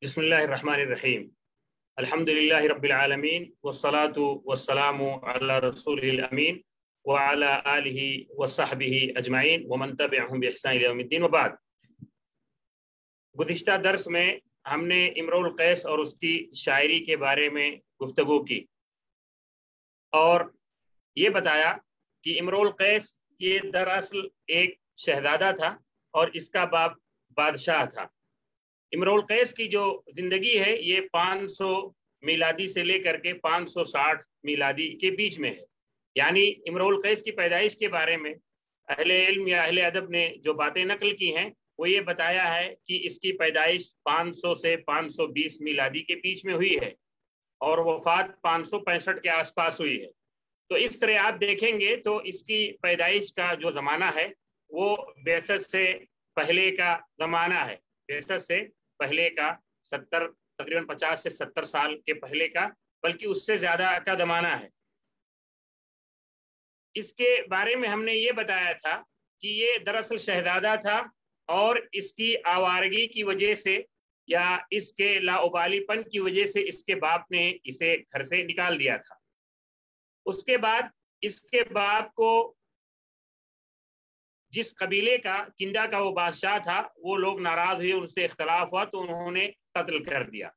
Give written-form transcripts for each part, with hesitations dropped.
बिस्मिल्लाहिर्रहमानिर्रहीम अल्हम्दुलिल्लाहि रब्बिल आलमीन वस्सलातु वस्सलामु अला रसूलिल अमीन व अला आलिहि व सहबिहि अजमाइन व मन तबिअहुम बि इहसान इला यौमिद्दीन व बाद। गुज़िश्ता दर्स में हमने इमरुल कैस और उसकी शायरी के बारे में गुफ्तगू की और ये बताया कि इमरुल कैस ये दरअसल एक शहजादा था और इसका बाप बादशाह था। इमरुल कैस की जो जिंदगी है ये 500 मिलादी से लेकर के 560 मिलादी के बीच में है। यानी इमरुल कैस की पैदाइश के बारे में अहले इल्म या अहले अदब ने जो बातें नकल की हैं वो ये बताया है कि इसकी पैदाइश 500 से 520 मिलादी के बीच में हुई है और वफात 565 के आसपास हुई है। तो इस तरह आप देखेंगे तो इसकी पैदाइश का जो ज़माना है वो बेसत से पहले का ज़माना है। बेसत से पहले का 70 तकरीबन 50 से 70 साल के पहले का, बल्कि उससे ज़्यादा का ज़माना है। इसके बारे में हमने ये बताया था कि ये दरअसल शहजादा था और इसकी आवारगी की वजह से या इसके लाउबालीपन की वजह से इसके बाप ने इसे घर से निकाल दिया था। उसके बाद इसके बाप को जिस कबीले का किंदा का वो बादशाह था वो लोग नाराज हुए, उनसे इख्तलाफ हुआ तो उन्होंने कत्ल कर दिया।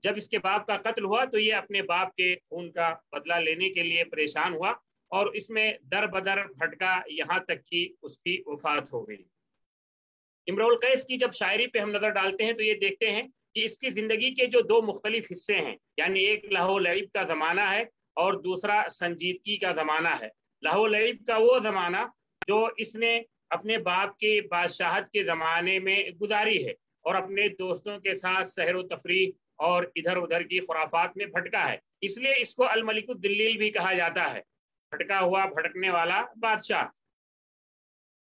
जब इसके बाप का कत्ल हुआ तो ये अपने बाप के खून का बदला लेने के लिए परेशान हुआ और इसमें दर बदर भटका, यहाँ तक कि उसकी वफात हो गई। इमरुल कैस की जब शायरी पे हम नजर डालते हैं तो ये देखते हैं कि इसकी जिंदगी के जो दो मुख्तलिफ हिस्से हैं, यानी एक लहो लईब का जमाना है और दूसरा संजीदगी का जमाना है। लहो लईब का वो जमाना जो इसने अपने बाप के बादशाहत के ज़माने में गुजारी है और अपने दोस्तों के साथ सहर व तफरीह और इधर उधर की खुराफात में भटका है, इसलिए इसको अल मलिकुद दिल्लील भी कहा जाता है, भटका हुआ भटकने वाला बादशाह।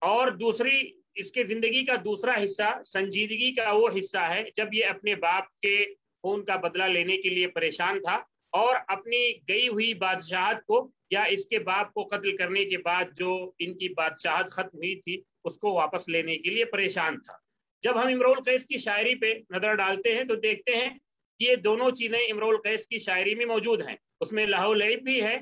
और दूसरी इसके ज़िंदगी का दूसरा हिस्सा संजीदगी का वो हिस्सा है जब ये अपने बाप के खून का बदला लेने के लिए परेशान था और अपनी गई हुई बादशाहत को या इसके बाप को कत्ल करने के बाद जो इनकी बादशाहत खत्म हुई थी उसको वापस लेने के लिए परेशान था। जब हम इमरुल कैस की शायरी पे नजर डालते हैं तो देखते हैं कि ये दोनों चीजें इमरुल कैस की शायरी में मौजूद हैं। उसमें लहो लईब भी है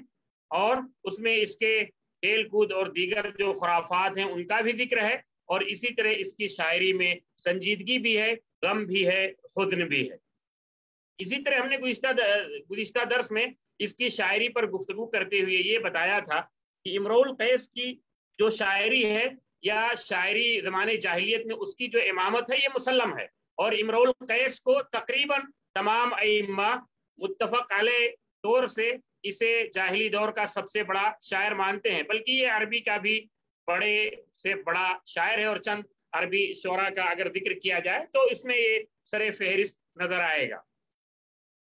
और उसमें इसके खेल कूद और दीगर जो खुराफात हैं उनका भी जिक्र है और इसी तरह इसकी शायरी में संजीदगी भी है, गम भी है, हुज़्न भी है। इसी तरह हमने गुज़िश्ता दर्स में इसकी शायरी पर गुफ्तगू करते हुए ये बताया था कि इमरुल कैस की जो शायरी है या शायरी ज़माने जाहिलियत में उसकी जो इमामत है ये मुसल्लम है और इमरुल कैस को तकरीबन तमाम अइम्मा मुत्तफ़क़ अलैह तौर से इसे जाहिली दौर का सबसे बड़ा शायर मानते हैं, बल्कि ये अरबी का भी बड़े से बड़ा शायर है और चंद अरबी शोरा का अगर जिक्र किया जाए तो इसमें ये सरे फहरिस्त नजर आएगा।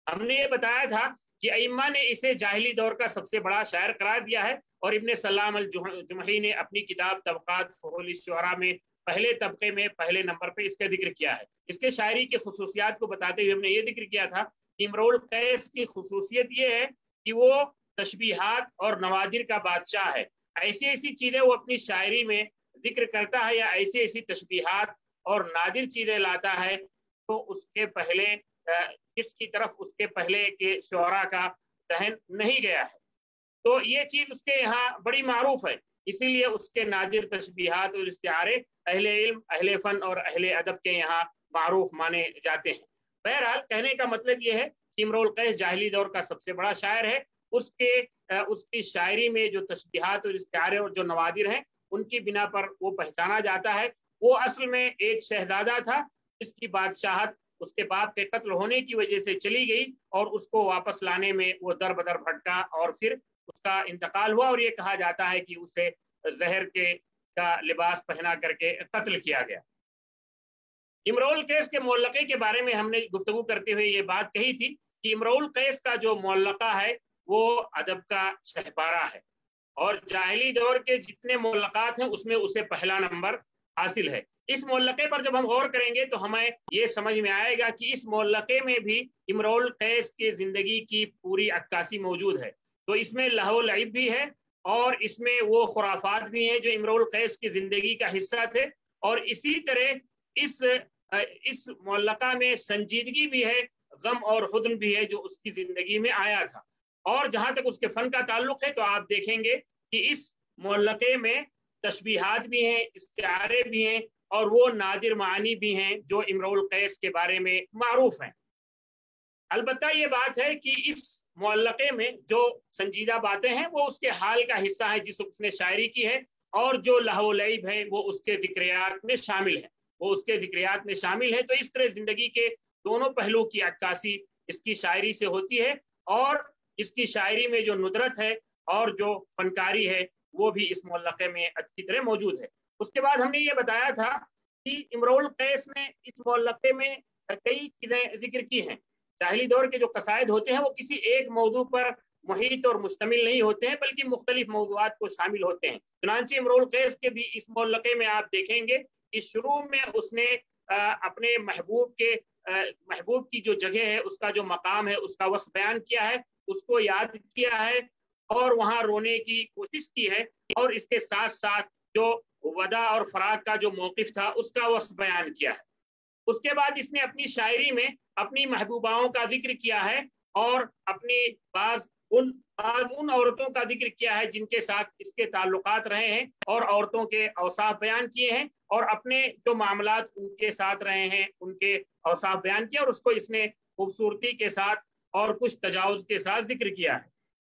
हमने ये बताया था कि अइम्मा ने इसे जाहिली दौर का सबसे बड़ा शायर करार दिया है और इब्न सलाम अल जुमही ने अपनी किताब तबक़ात फ़ुहूल शुअरा में पहले तबके में पहले नंबर पे इसका जिक्र किया है। इसके शायरी के खुसूसियात को बताते हुए हमने ये जिक्र किया था कि इमरुल कैस की खुसूसियत ये है कि वो तशबीहात और नवादिर का बादशाह है। ऐसी ऐसी चीज़ें वो अपनी शायरी में जिक्र करता है या ऐसी ऐसी तशबीहात और नादिर चीज़ें लाता है तो उसके पहले किसकी तरफ उसके पहले के शुअरा का दहन नहीं गया है। तो ये चीज़ उसके यहाँ बड़ी मारूफ है, इसीलिए उसके नादिर तशबीहात और इस्तिआरे अहले इल्म, अहले फ़न और अहले अदब के यहाँ मारूफ माने जाते हैं। बहरहाल कहने का मतलब ये है कि इमरुल कैस जाहिली दौर का सबसे बड़ा शायर है। उसकी शायरी में जो तशबीहात और इस्तिआरे और जो नवादिर हैं उनकी बिना पर वो पहचाना जाता है। वो असल में एक शहजादा था जिसकी बादशाहत उसके बाप के कत्ल होने की वजह से चली गई और उसको वापस लाने में वो दर बदर भटका और फिर उसका इंतकाल हुआ और ये कहा जाता है कि उसे जहर का लिबास पहना करके कत्ल किया गया। इमरुल कैस के मुअल्लक़े के बारे में हमने गुफ्तगू करते हुए ये बात कही थी कि इमरुल कैस का जो मुअल्लक़ा है वो अदब का शहपारा है और जाहिली दौर के जितने मुअल्लक़ात हैं उसमें उसे पहला नंबर हासिल है। इस मुअल्लक़े पर जब हम गौर करेंगे तो हमें ये समझ में आएगा कि इस मुअल्लक़े में भी इमरुल कैस की ज़िंदगी की पूरी अक्कासी मौजूद है। तो इसमें लहो लईब भी है और इसमें वो खुराफात भी हैं जो इमरुल कैस की ज़िंदगी का हिस्सा थे और इसी तरह इस इस मुअल्लका में संजीदगी भी है, गम और हुज़्न भी है जो उसकी जिंदगी में आया था। और जहां तक उसके फन का ताल्लुक है तो आप देखेंगे कि इस मुअल्लके में तशबीहात भी हैं, इस्तिआरे भी हैं और वो नादिर मानी भी हैं जो इमरुल कैस के बारे में मारूफ हैं। अलबत्ता ये बात है कि इस मुअल्लके में जो संजीदा बातें हैं वो उसके हाल का हिस्सा है जिस उसने शायरी की है, और जो लहव लईब है वो उसके जिक्रियात में शामिल है, वो उसके जिक्रियात में शामिल है। तो इस तरह जिंदगी के दोनों पहलू की अक्कासी इसकी शायरी से होती है, और इसकी शायरी में जो नुदरत है और जो फनकारी है वो भी इस मुअल्लके में अच्छी तरह मौजूद है। उसके बाद हमने ये बताया था कि इमरुल कैस ने इस मुअल्लके में कई चीजें जिक्र की हैं। जाहिली दौर के जो कसायद होते हैं वो किसी एक मौजू पर मुहित और मुश्तमिल नहीं होते हैं, बल्कि मुख्तलिफ मौजूआत को शामिल होते हैं। चुनांचे इमरुल कैस के भी इस मुअल्लके में आप देखेंगे कि शुरू में उसने अपने महबूब की जो जगह है, उसका जो मकाम है, उसका वस्फ बयान किया है, उसको याद किया है और वहां रोने की कोशिश की है, और इसके साथ साथ जो वदा और फराग का जो मौकिफ था उसका वस्फ बयान किया है। उसके बाद इसने अपनी शायरी में अपनी महबूबाओं का जिक्र किया है और अपनी बाज उन औरतों का जिक्र किया है जिनके साथ इसके ताल्लुकात रहे हैं, और औरतों के औसाफ बयान किए हैं, और अपने जो मामलात उनके साथ रहे हैं उनके औसाफ बयान किया, और उसको इसने खूबसूरती के साथ और कुछ तजावुज के साथ जिक्र किया है।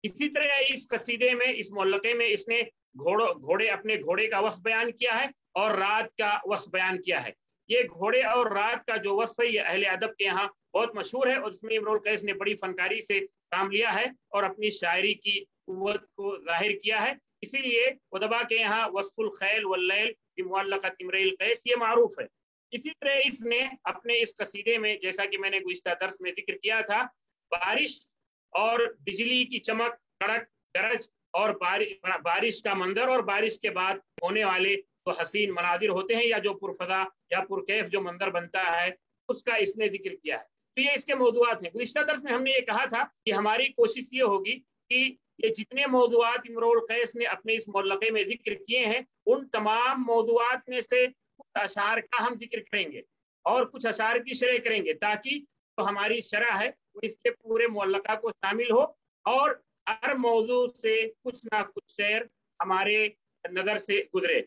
इसी तरह इस कसीदे में, इस मुअल्लके में इसने अपने घोड़े का वस्फ बयान किया है और रात का वस्फ बयान किया है। ये घोड़े और रात का जो वस्फ है ये अहले अदब के यहाँ बहुत मशहूर है, और इसमें इमरुल कैस ने बड़ी फनकारी से काम लिया है और अपनी शायरी की कुव्वत को जाहिर किया है। इसीलिए उदबा के यहाँ वस्फुल खैल वल्लैल की मुअल्लक़त इमरुल कैस ये मारूफ है। इसी तरह इसने अपने इस कसीदे में, जैसा कि मैंने गुज़िश्ता दर्स में जिक्र किया था, बारिश और बिजली की चमक, कड़क गरज और बारिश का मंजर और बारिश के बाद होने वाले तो हसीन मनादिर होते हैं या जो पुरफदा या पुरकैफ जो मंजर बनता है उसका इसने जिक्र किया है। तो ये इसके मौजूआत हैं। गुज़िश्ता दर्स में हमने ये कहा था कि हमारी कोशिश ये होगी कि ये जितने मौजूआत इमरुल कैस ने अपने इस मुअल्लक़े में जिक्र किए हैं उन तमाम मौजूआत में से कुछ अशार का हम जिक्र करेंगे और कुछ अशार की शरह करेंगे, ताकि तो हमारी शरह है वो इसके पूरे मुअल्लक़ा को शामिल हो और हर मौजू से कुछ ना कुछ शेर हमारे नजर से गुजरे।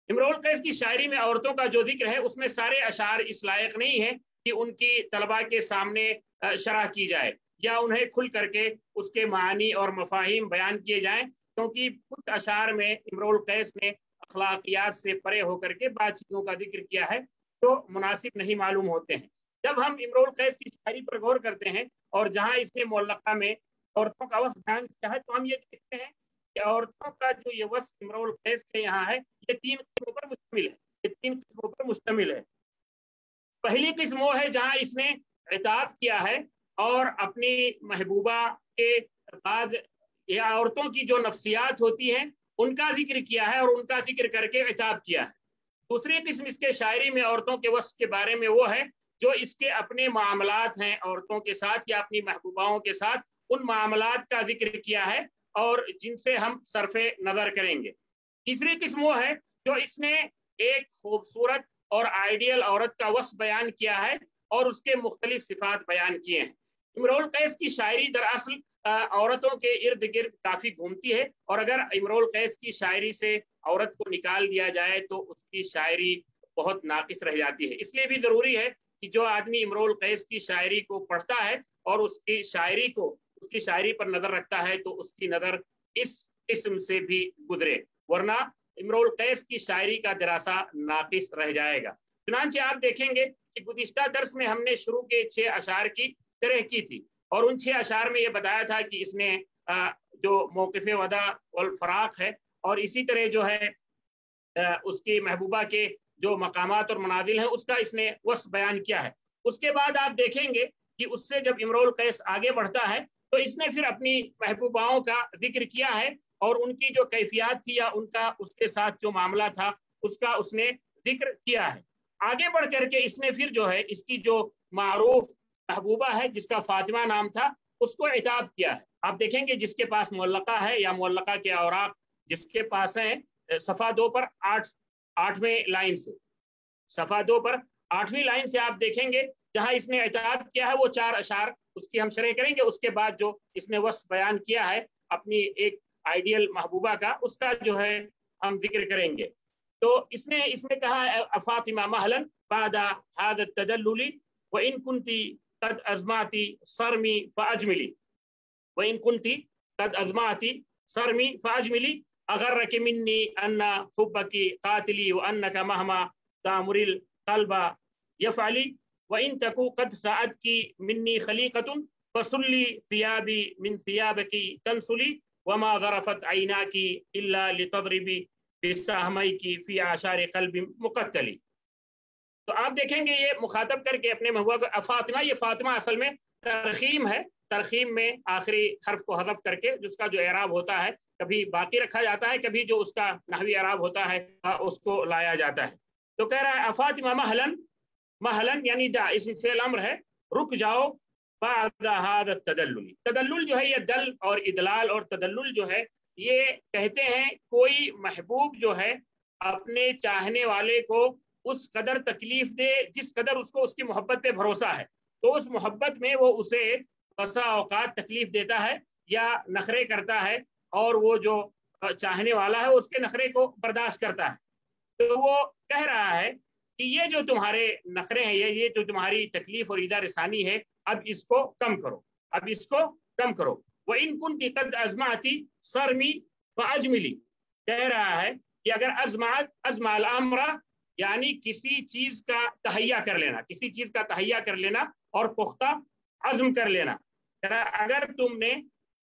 इमरुल कैस की शायरी में औरतों का जो जिक्र है उसमें सारे अशार इस लायक नहीं है कि उनकी तलबा के सामने शरह की जाए या उन्हें खुल करके उसके मानी और मफाहिम बयान किए जाएं, क्योंकि कुछ अशार में इमरुल कैस ने अखलाकियात से परे होकर के बात चीज़ों का जिक्र किया है जो मुनासिब नहीं मालूम होते हैं। जब हम इमरुल कैस की शायरी पर गौर करते हैं और जहाँ इसने मुअल्लक़ा में औरतों का वस्फ बयान किया है तो हम ये देखते हैं कि औरतों का जो ये वस्फ इमरुल कैस के यहाँ है ये तीन किस्मों पर मुश्तमिल है। ये तीन किस्मों पर मुश्तमिल है। पहली किस्म वो है जहाँ इसने इताब किया है और अपनी महबूबा के बाद या औरतों की जो नफ्सियात होती हैं उनका जिक्र किया है और उनका जिक्र करके इताब किया है। दूसरी किस्म इसके शायरी में औरतों के वस्फ के बारे में वो है जो इसके अपने मामलात हैं औरतों के साथ या अपनी महबूबाओं के साथ, उन मामलात का जिक्र किया है और जिनसे हम सरफे नजर करेंगे। तीसरी किस्म वो है जो इसने एक खूबसूरत और आइडियल औरत का वस्फ बयान किया है और उसके मुख्तलिफ सिफात बयान किए हैं। इमरुल कैस की शायरी दरअसल औरतों के इर्द गिर्द काफी घूमती है, और अगर इमरुल कैस की शायरी से औरत को निकाल दिया जाए तो उसकी शायरी बहुत नाकिस रह जाती है। इसलिए भी जरूरी है कि जो आदमी इमरुल कैस की शायरी को पढ़ता है और उसकी शायरी पर नजर रखता है तो उसकी नजर इस किस्म से भी गुजरे, वरना इमरुल कैस की शायरी का दरासा नाकिस रह जाएगा। चुनांचे आप देखेंगे कि गुज़िश्ता दर्स में हमने शुरू के 6 अशार की तरह की थी और उन 6 अशार में ये बताया था कि इसने जो मौक़िफ़े वदा वल फराक है और इसी तरह जो है उसकी महबूबा के जो मकामात और मनाजिल हैं उसका इसने वस्फ बयान किया है। उसके बाद आप देखेंगे कि उससे जब इमरुल कैस आगे बढ़ता है तो इसने फिर अपनी महबूबाओं का जिक्र किया है और उनकी जो कैफियत थी या उनका उसके साथ जो मामला था उसका उसने जिक्र किया है। आगे बढ़ करके इसने फिर जो है इसकी जो मारूफ महबूबा है जिसका फातिमा नाम था उसको इताब किया है। आप देखेंगे जिसके पास मुअल्लक़ा है या मुअल्लक़ा के औराक जिसके पास हैं, सफ़ा 2 पर 8वें लाइन से, सफ़ा 2 पर 8ویں लाइन से आप देखेंगे जहां इसने इताब किया है वो 4 अशार उसकी हम शरह करेंगे, उसके बाद जो इसने वस्फ बयान किया है अपनी एक आइडियल महबूबा का, उसका जो है हम जिक्र करेंगे। तो इसने इसमें कहा फातिमा महलन बादा हादा तदल्लुली व इन कुंती कद अजमाती सरमी फअजमिली व इन कुंती कद अजमाती सरमी फअजमिली अगर्रक मिन्नी अन्ना हुब्बकी कातिली व अन्नका महमा तामुरिल कल्बा यफअली व इन तकू कद सअदकी मिन्नी खलीकतुन फसुल्ली सियाबी मिन सियाबकी तंसुली वमा ज़रफत ऐनाकी इल्ला लितज़रिबी बिसहमैकी फी आशार क़ल्बि मुक़त्तली। तो आप देखेंगे ये मुखातब करके अपने महबूबा को फातिमा, ये फातिमा असल में तरखीम है, तरखीम में आखिरी हर्फ को हज़फ करके जिसका जो एराब होता है कभी बाकी रखा जाता है, कभी जो उसका नहवी एराब होता है उसको लाया जाता है। तो कह रहा है फातिमा महलन, महलन यानी दा इसम फेल अम्र है, रुक जाओ बादा हादा तदल्लुल। तदल्लुल जो है ये दल और इदलाल और तदल्लुल जो है ये कहते हैं कोई महबूब जो है अपने चाहने वाले को उस कदर तकलीफ दे जिस कदर उसको उसकी मोहब्बत पे भरोसा है, तो उस मोहब्बत में वो उसे बसा औकात तकलीफ देता है या नखरे करता है और वो जो चाहने वाला है उसके नखरे को बर्दाश्त करता है। तो वो कह रहा है कि ये जो तुम्हारे नखरे हैं, ये जो तुम्हारी तकलीफ और ईज़ा रसानी है, अब इसको कम करो, अब इसको कम करो। वह इन कुंती कद अजमाती सरमी फअजमिली, कह रहा है कि अगर अजमाल अमरा यानी किसी चीज का तहैया कर लेना, किसी चीज का तहैया कर लेना और पुख्ता अज़्म कर लेना, अगर तुमने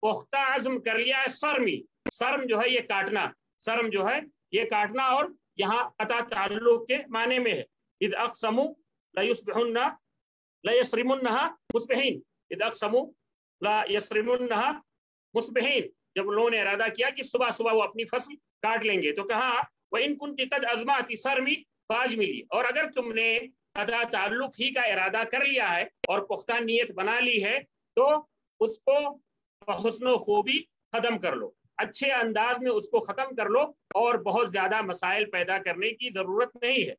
पुख्ता अज़्म कर लिया है, सरमी, शर्म जो है ये काटना, शर्म जो है ये काटना और यहाँ कता ताल्लुक के माने में है। इद अक़समू लयुस्बिहुन्ना लयस्रिमुन्नहा मुस्बिहीन, इद अक़समू लयस्रिमुन्नहा मुस्बिहीन, जब लोगों ने इरादा किया कि सुबह सुबह वो अपनी फसल काट लेंगे, तो कहा वह इन कुंती कद अज़माती सरमी फाजमिली, और अगर तुमने कता ताल्लुक ही का इरादा कर लिया है और पुख्ता नीयत बना ली है तो उसको हुस्न खूबी खत्म कर लो, अच्छे अंदाज में उसको खत्म कर लो और बहुत ज्यादा मसाइल पैदा करने की जरूरत नहीं है।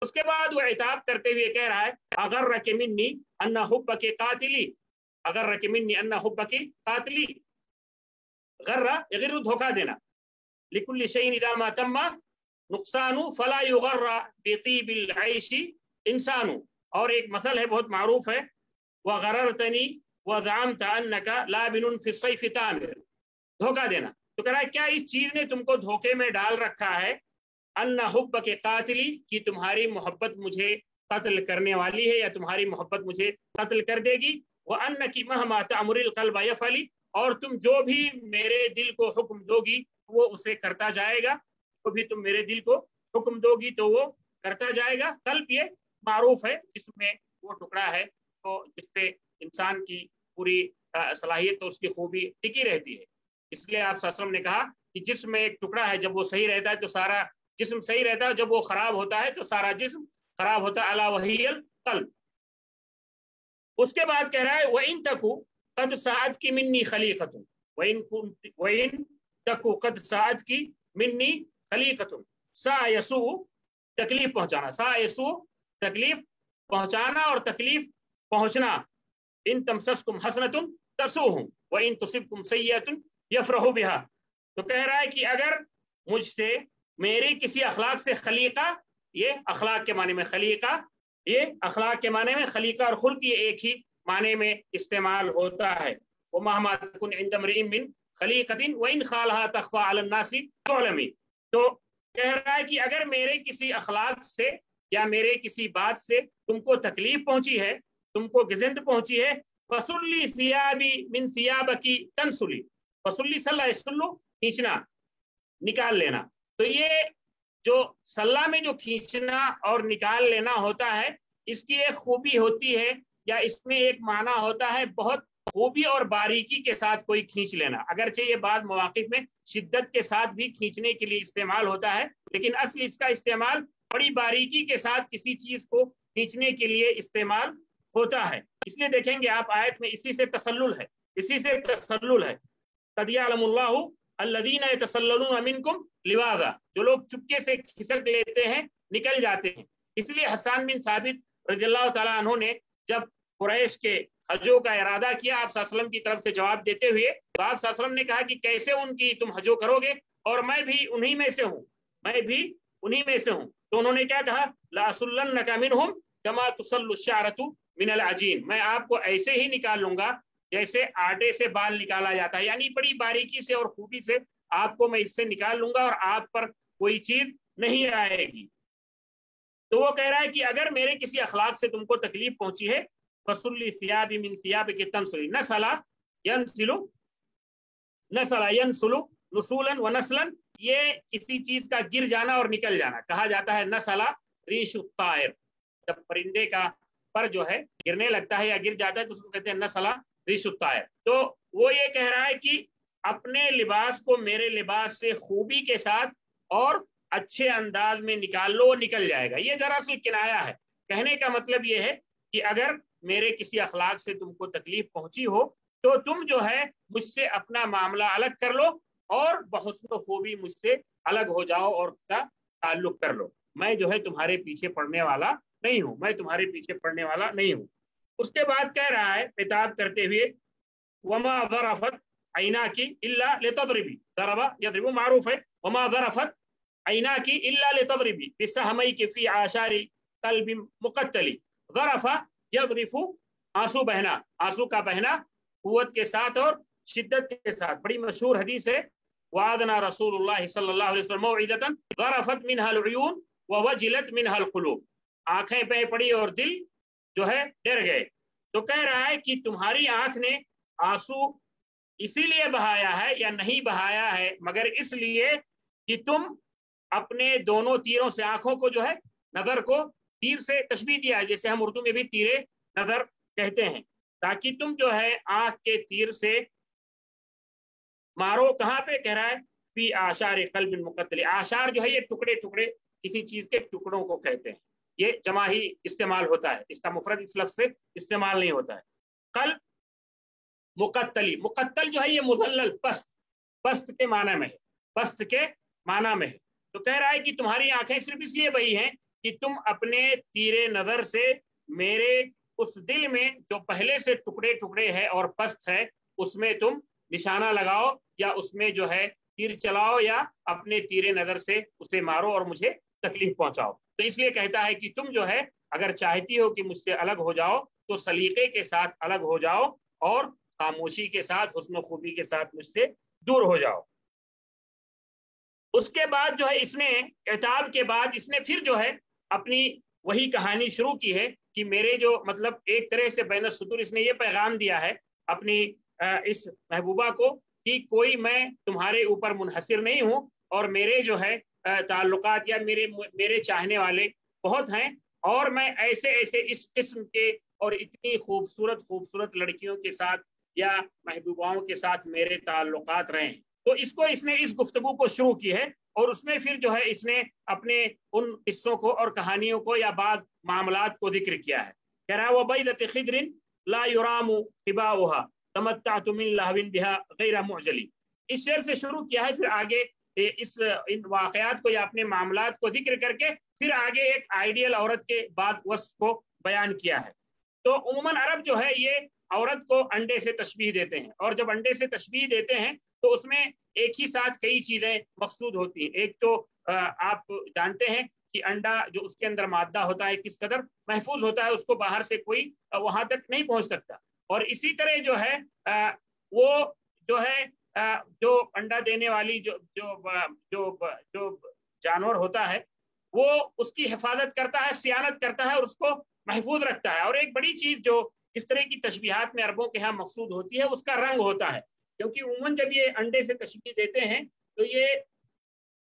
उसके बाद वो इताब करते हुए कह रहा है अगर्रक मिन्नी अन्ना हुब्बकी कातिली, अगर्रक मिन्नी अन्ना हुब्बकी कातिली, गर्रा यगिरु धोखा देना, लिकुल्लि शैइन इज़ा मा तम्मा नुक़सानु फला युगर्रा बितीबिल ऐशी इंसानु। और एक मसल है बहुत मारूफ है, व गररतनी व ज़अमत अन्नका लाबिनुन फी सैफ़ि तामिर, धोखा देना। तो कह रहा है क्या इस चीज ने तुमको धोखे में डाल रखा है, अन्ना हुब्ब के कातिली, कि तुम्हारी मोहब्बत मुझे कत्ल करने वाली है या तुम्हारी मोहब्बत मुझे कत्ल कर देगी, वह अन्न की महमा तअमुरिल क़ल्ब यफ़अली, और तुम जो भी मेरे दिल को हुक्म दोगी वो उसे करता जाएगा, तो भी तुम मेरे दिल को हुक्म दोगी तो वो करता जाएगा। कल्ब ये मारूफ है जिसमें वो टुकड़ा है तो जिसपे इंसान की पूरी सलाहियत तो उसकी खूबी टिकी रहती है। इसलिए आप सल्लल्लाहु अलैहि वसल्लम ने कहा कि जिस्म में एक टुकड़ा है, जब वो सही रहता है तो सारा जिस्म सही रहता है, जब वो खराब होता है तो सारा जिस्म खराब होता है। अला वहियल कल्ब। उसके बाद कह रहा है व इन तकू कद साअद की मिन्नी खलीक़तुन, व इन तकू कद साअद की मिन्नी खलीक़तुन, सा यसू तकलीफ पहुंचाना, सा यसू तकलीफ पहुंचाना और तकलीफ पहुंचना, इन तमससकुम हसनतुन तसूहुम व इन तुसिबकुम सय्यतुन यफरहु बिहा। तो कह रहा है कि अगर मुझसे मेरे किसी अखलाक से खलीका, ये अखलाक के माने में खलीका, ये अखलाक के माने में खलीका और खुल्क ये एक ही माने में इस्तेमाल होता है। वो महमा तकुन इंद मरीइन मिन खलीकतिन व इन खालहा तख्फा अलन नासी तुलमी। तो कह रहा है कि अगर मेरे किसी अखलाक से या मेरे किसी बात से तुमको तकलीफ पहुंची है, तुमको गिज़िंद पहुंची है, फसुल्ली सियाबी मिन सियाबकी तनसुली, फसुल्ली सल्ला यसुल्लु खींचना, निकाल लेना। तो ये जो सल्ला में जो खींचना और निकाल लेना होता है, इसकी एक खूबी होती है या इसमें एक माना होता है बहुत खूबी और बारीकी के साथ कोई खींच लेना। अगरचे ये बाद मौक़िफ़ में शिद्दत के साथ भी खींचने के लिए इस्तेमाल होता है, लेकिन असल इसका इस्तेमाल बड़ी बारीकी के साथ किसी चीज को खींचने के लिए इस्तेमाल होता है। इसलिए देखेंगे आप आयत में इसी से तसल्लुल है, इसी से तसल्लुल है। क़द यअलमुल्लाहु अल्लज़ीना यतसल्ललूना मिनकुम लिवाज़ा, जो लोग चुपके से खिसक लेते हैं, निकल जाते हैं, اس لیے حسان بن ثابت رضی اللہ تعالیٰ عنہ نے جب قریش کے حجوں کا ارادہ کیا آپ صلی اللہ علیہ وسلم کی طرف سے جواب دیتے ہوئے، تو آپ صلی اللہ علیہ وسلم نے کہا کہ کیسے ان کی تم حجوں کرو گے، اور میں بھی انہی میں سے ہوں، میں بھی انہی میں سے ہوں۔ تو انہوں نے کیا کہا، لَأَصُلَّنَّكَ مِنْهُمْ كَمَا تُصَلُّ الشَّعْرَةُ مِنَ الْعَجِينِ، میں آپ کو ایسے ہی نکال لوں گا جیسے آٹے سے بال نکالا جاتا ہے، یعنی بڑی باریکی سے اور خوبی سے آپ کو میں اس سے نکال لوں گا اور آپ پر کوئی چیز نہیں آئے گی۔ تو وہ کہہ رہا ہے کہ اگر میرے کسی اخلاق سے تم کو تکلیف پہنچی ہے، فَصُلِّ ثِيَابِ مِنْ ثِيَابِكِ تَنْصُلِ نَسَلَ يَنْسِلُ نسل ينسل نصولا ونسلا، یہ کسی چیز کا گر جانا اور نکل جانا کہا جاتا ہے نسلا ریش الطائر، جب پرندے کا پر جو ہے گرنے لگتا ہے یا گر جاتا ہے تو اس کو کہتے ہیں نسلا ریش الطائر۔ تو وہ یہ کہہ رہا ہے کہ اپنے لباس کو میرے لباس سے خوبی کے ساتھ اور اچھے انداز میں نکال لو، وہ نکل جائے گا۔ یہ دراصل کنایا ہے، کہنے کا مطلب یہ ہے کہ اگر میرے کسی اخلاق سے تم کو تکلیف پہنچی ہو تو تم جو ہے مجھ سے اپنا معاملہ الگ کر لو اور بحسن و خوبی مجھ سے الگ ہو جاؤ اور کا تعلق کر لو، میں جو ہے تمہارے پیچھے پڑنے والا نہیں ہوں، میں تمہارے پیچھے پڑنے والا نہیں ہوں۔ اس کے بعد کہہ رہا ہے خطاب کرتے ہوئے، وما ظرفت عیناکی الا لتضربی، ضرب یضرب معروف ہے، وما ظرفت عیناکی الا لتضربی بسہمیک فی آثار قلب مقتلی، ظرف یظرف آنسو بہنا، آنسو کا بہنا قوت کے ساتھ اور شدت کے ساتھ۔ بڑی مشہور حدیث ہے، وعدنا رسول اللہ صلی اللہ علیہ وسلم موعظۃ ظرفت منها العیون ووجلت منها القلوب، آنکھیں بہ پڑی اور دل جو ہے ڈر گئے۔ تو کہہ رہا ہے کہ تمہاری آنکھ نے آنسو اسی لیے بہایا ہے یا نہیں بہایا ہے مگر اس لیے کہ تم اپنے دونوں تیروں سے، آنکھوں کو جو ہے نظر کو تیر سے تشبیہ دیا ہے، جیسے ہم اردو میں بھی تیرے نظر کہتے ہیں، تاکہ تم جو ہے آنکھ کے تیر سے مارو۔ کہاں پہ کہہ رہا ہے، فی آثار قلب مقتل، آثار جو ہے یہ ٹکڑے ٹکڑے کسی چیز کے ٹکڑوں کو کہتے ہیں، یہ جمع ہی استعمال ہوتا ہے، اس کا مفرد اس لفظ سے استعمال نہیں ہوتا ہے۔ قلب مقتلی، مقتل جو ہے یہ مذلل، پست، پست کے معنی میں ہے، پست کے معنی میں ہے۔ تو کہہ رہا ہے کہ تمہاری آنکھیں صرف اس لیے بہی ہیں کہ تم اپنے تیرے نظر سے میرے اس دل میں جو پہلے سے ٹکڑے ٹکڑے ہے اور پست ہے اس میں تم نشانہ لگاؤ یا اس میں جو ہے تیر چلاؤ یا اپنے تیرے نظر سے اسے مارو اور مجھے تکلیف پہنچاؤ۔ تو اس لیے کہتا ہے کہ تم جو ہے اگر چاہتی ہو کہ مجھ سے الگ ہو جاؤ تو سلیقے کے ساتھ الگ ہو جاؤ اور خاموشی کے ساتھ، حسن و خوبی کے ساتھ مجھ سے دور ہو جاؤ۔ اس کے بعد جو ہے اس نے عتاب کے بعد اس نے پھر جو ہے اپنی وہی کہانی شروع کی ہے کہ میرے جو مطلب ایک طرح سے بین السطور اس نے یہ پیغام دیا ہے اپنی اس محبوبہ کو کہ کوئی میں تمہارے اوپر منحصر نہیں ہوں اور میرے جو ہے تعلقات یا میرے چاہنے والے بہت ہیں، اور میں ایسے ایسے اس قسم کے اور اتنی خوبصورت خوبصورت لڑکیوں کے ساتھ یا محبوباؤں کے ساتھ میرے تعلقات رہے ہیں۔ تو اس نے اس گفتگو کو شروع کی ہے اور اس میں پھر جو ہے اس نے اپنے ان قصوں کو اور کہانیوں کو یا بعض معاملات کو ذکر کیا ہے۔ کہہ رہا ہے وَبَيْضَةِ خِضْرٍ لَا يُرَامُ خِبَاؤُهَا تَمَتَّعْتُ مِنْ لَهْوٍ بِهَا غَيْرَ مُعْجَلٍ، اس شعر سے شروع کیا ہے، پھر آگے ان واقعات کو یا اپنے معاملات کو ذکر کر کے پھر آگے ایک آئیڈیل عورت کے بعد وصف کو بیان کیا ہے۔ تو عموماً عرب جو ہے یہ عورت کو انڈے سے تشبیہ دیتے ہیں، اور جب انڈے سے تشبیہ دیتے ہیں تو اس میں ایک ہی ساتھ کئی چیزیں مقصود ہوتی ہیں۔ ایک تو آپ جانتے ہیں کہ انڈا جو اس کے اندر مادہ ہوتا ہے کس قدر محفوظ ہوتا ہے، اس کو باہر سے کوئی وہاں تک نہیں پہنچ سکتا، اور اسی طرح جو ہے وہ جو ہے جو انڈا دینے والی جو جانور ہوتا ہے وہ اس کی حفاظت کرتا ہے، صیانت کرتا ہے اور اس کو محفوظ رکھتا ہے۔ اور ایک بڑی چیز جو اس طرح کی تشبیہات میں عربوں کے ہاں مقصود ہوتی ہے اس کا رنگ ہوتا ہے، کیونکہ عموماً جب یہ انڈے سے تشبیہ دیتے ہیں تو یہ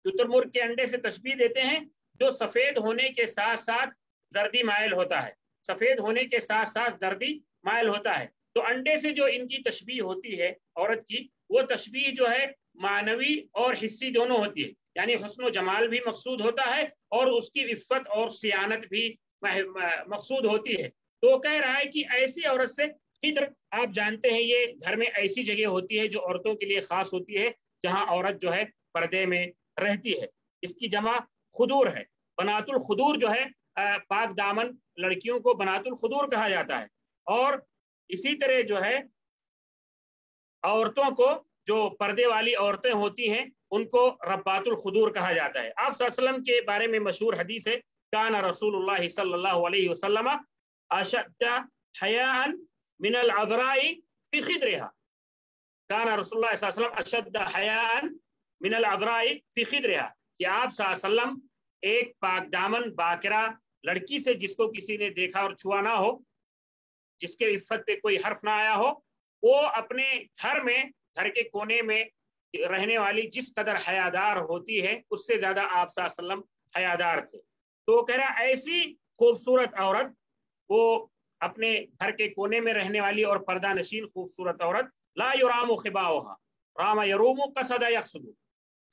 شتر مرغ کے انڈے سے تشبیہ دیتے ہیں جو سفید ہونے کے ساتھ ساتھ زردی مائل ہوتا ہے، سفید ہونے کے ساتھ ساتھ زردی مائل ہوتا ہے۔ تو انڈے سے جو ان کی تشبیہ ہوتی ہے عورت کی، وہ تشبیہ جو ہے معنوی اور حسی دونوں ہوتی ہے، یعنی حسن و جمال بھی مقصود ہوتا ہے اور اس کی عفت اور صیانت بھی مقصود ہوتی ہے۔ تو کہہ رہا ہے کہ ایسی عورت سے خضر، آپ جانتے ہیں یہ گھر میں ایسی جگہ ہوتی ہے جو عورتوں کے لیے خاص ہوتی ہے جہاں عورت جو ہے پردے میں رہتی ہے، اس کی جمع خدور ہے، بنات الخدور جو ہے पाक दामन लड़कियों को बनातुल खुदूर कहा जाता है। और इसी तरह जो है औरतों को, जो पर्दे वाली औरतें होती हैं, उनको रब्बातुल खुदूर कहा जाता है। आप सल्लल्लाहु अलैहि वसल्लम के बारे में मशहूर हदीस है, काना रसूलुल्लाह सल्लल्लाहु अलैहि वसल्लम अशद्द हयाअन मिनल अज़राई फी खिद्रिहा। काना रसूलुल्लाह सल्लल्लाहु अलैहि वसल्लम अशद्द हयाअन मिनल अज़राई फी खिद्रिहा, कि आप सल्लल्लाहु अलैहि वसल्लम एक पाक दामन बाकरा लड़की से जिसको किसी ने देखा और छुआ ना हो, जिसके इफ़्फ़त पे कोई हर्फ ना आया हो, वो अपने घर में, घर के कोने में रहने वाली जिस कदर हयादार होती है, उससे ज्यादा आप सल्लल्लाहु अलैहि वसल्लम हयादार थे। तो कह रहा ऐसी खूबसूरत औरत, वो अपने घर के कोने में रहने वाली और पर्दा नशीन खूबसूरत औरत, ला युरामु खिबाउहा रामा यरूमु कसदा यक्सुदु।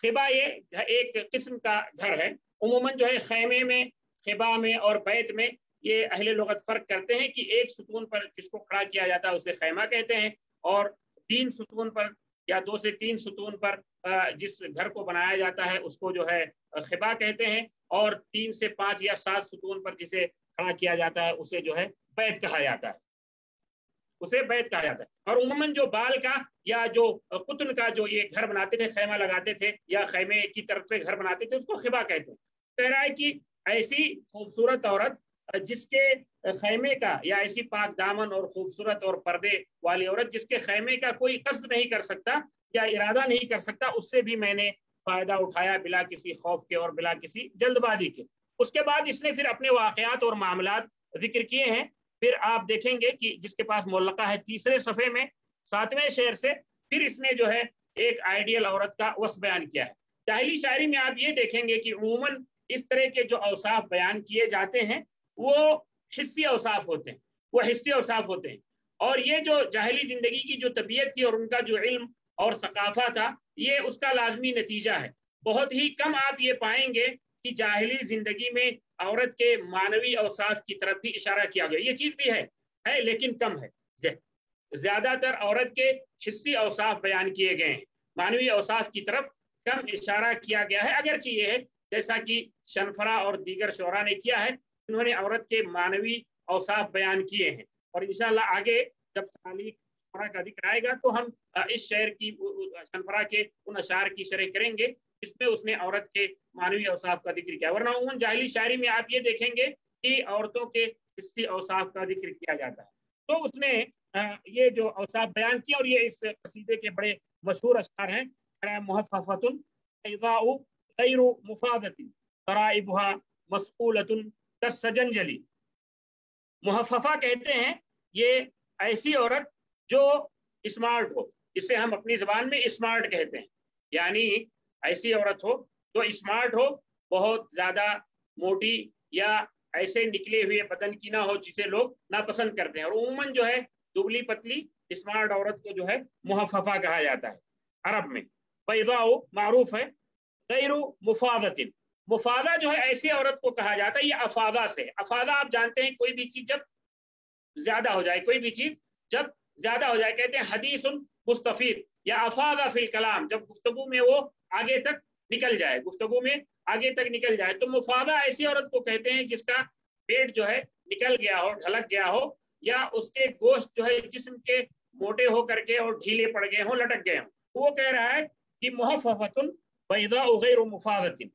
खिबा ये एक किस्म का घर है। उमूमन जो है खैमे में, खिबा में और बैत में ये अहले लुगत फर्क करते हैं कि एक सुतून पर जिसको खड़ा किया जाता है उसे खैमा कहते हैं, और 3 सुतून पर या 2 से 3 सुतून पर जिस घर को बनाया जाता है उसको जो है खिबा कहते हैं, और 3 से 5 या 7 सुतून पर जिसे खड़ा किया जाता है उसे जो है बैत कहा जाता है, उसे बैत कहा जाता है। और उमूमन जो बाल का या जो कुतन का जो ये घर बनाते थे, खैमा लगाते थे या खैमे की तरफ से घर बनाते थे, उसको खिबा कहते हैं। कह रहा है कि ऐसी खूबसूरत औरत जिसके खैमे का, या ऐसी पाक दामन और खूबसूरत और पर्दे वाली औरत जिसके खैमे का कोई कस्द नहीं कर सकता या इरादा नहीं कर सकता, उससे भी मैंने फायदा उठाया बिला किसी खौफ के और बिला किसी जल्दबाजी के। उसके बाद इसने फिर अपने वाकयात और मामलात जिक्र किए हैं। फिर आप देखेंगे कि जिसके पास मुल्लका है 3रे सफ़े में 7वें शेर से, फिर इसने जो है एक आइडियल औरत का वस्फ बयान किया है। जाहिली शायरी में आप ये देखेंगे कि उमूमन इस तरह के जो औसाफ बयान किए जाते हैं वो हिस्सी औसाफ होते हैं, वो हिस्सी औसाफ होते हैं। और ये जो जाहिली जिंदगी की जो तबीयत थी और उनका जो इल्म और सकाफा था, ये उसका लाजमी नतीजा है। बहुत ही कम आप ये पाएंगे कि जाहिली जिंदगी में औरत के मानवी औसाफ की तरफ भी इशारा किया गया। ये चीज भी है लेकिन कम है। ज्यादातर औरत के हिस्सी औसाफ बयान किए गए हैं, मानवी औसाफ की तरफ कम इशारा किया गया है। अगरचे ये है जैसा कि शनफरा और दीगर शोरा ने किया है, उन्होंने औरत के मानवी औसाफ बयान किए हैं। और इंशाअल्लाह आगे जब तालीक शोरा का जिक्र आएगा तो हम इस शेर की, शनफरा के उन अशार की शरह करेंगे जिसमें उसने औरत के मानवी औसाफ का जिक्र किया। वरना उमूमन जाहिली शायरी में आप ये देखेंगे कि औरतों के हिस्सी औसाफ का जिक्र किया जाता है। तो उसने ये जो औसाफ बयान किया, और ये इस कसीदे के बड़े मशहूर अशार हैं। मुहफ़फ़तुन इज़ाउ गैरु मुफ़ादतिन तराइबुहा मस्क़ूलतुन कसजंजली। मुहफ़फ़ा कहते हैं ये ऐसी औरत जो स्मार्ट हो, जिसे हम अपनी ज़बान में स्मार्ट कहते हैं, यानी ऐसी औरत हो जो स्मार्ट हो, बहुत ज़्यादा मोटी या ऐसे निकले हुए बदन की ना हो जिसे लोग नापसंद करते हैं। और उमूमन जो है दुबली पतली स्मार्ट औरत को जो है मुहफ़फ़ा कहा जाता है अरब में। बैज़ाउ मारूफ है, गैरु मुफ़ादतिन, मुफादा जो है ऐसी औरत को कहा जाता है, ये अफादा से। अफादा आप जानते हैं कोई भी चीज जब ज्यादा हो जाए, कोई भी चीज जब ज्यादा हो जाए, कहते हैं हदीसुन मुस्तफीद या अफादा फिल कलाम, जब गुफ्तगू में वो आगे तक निकल जाए, गुफ्तगू में आगे तक निकल जाए। तो मुफादा ऐसी औरत को कहते हैं जिसका पेट जो है निकल गया हो, ढलक गया हो, या उसके गोश्त जो है जिस्म के मोटे हो करके और ढीले पड़ गए हो, लटक गए हो। वो कह रहा है कि मुहफ़फ़तुन बैज़ाउ गैरु मुफ़ादतिन,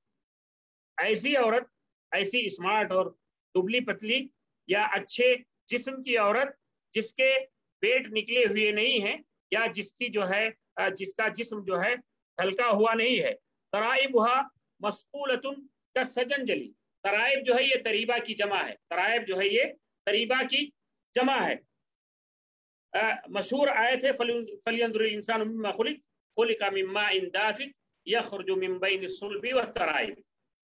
ऐसी औरत, ऐसी स्मार्ट और दुबली पतली या अच्छे जिस्म की औरत जिसके पेट निकले हुए नहीं है, या जिसकी जो है जिसका जिस्म जो है हल्का हुआ नहीं है। तराइबुहा मस्क़ूलतुन कसजंजली, तराइब जो है ये तरीबा की जमा है, तराइब जो है ये तरीबा की जमा है। मशहूर आयत है फलियंजुरिल इंसानु मिम्मा खुलिक़ मिम्माइन दाफ़िक़ यख़रुजु मिन बैनि सुल्बि वत्तराइब,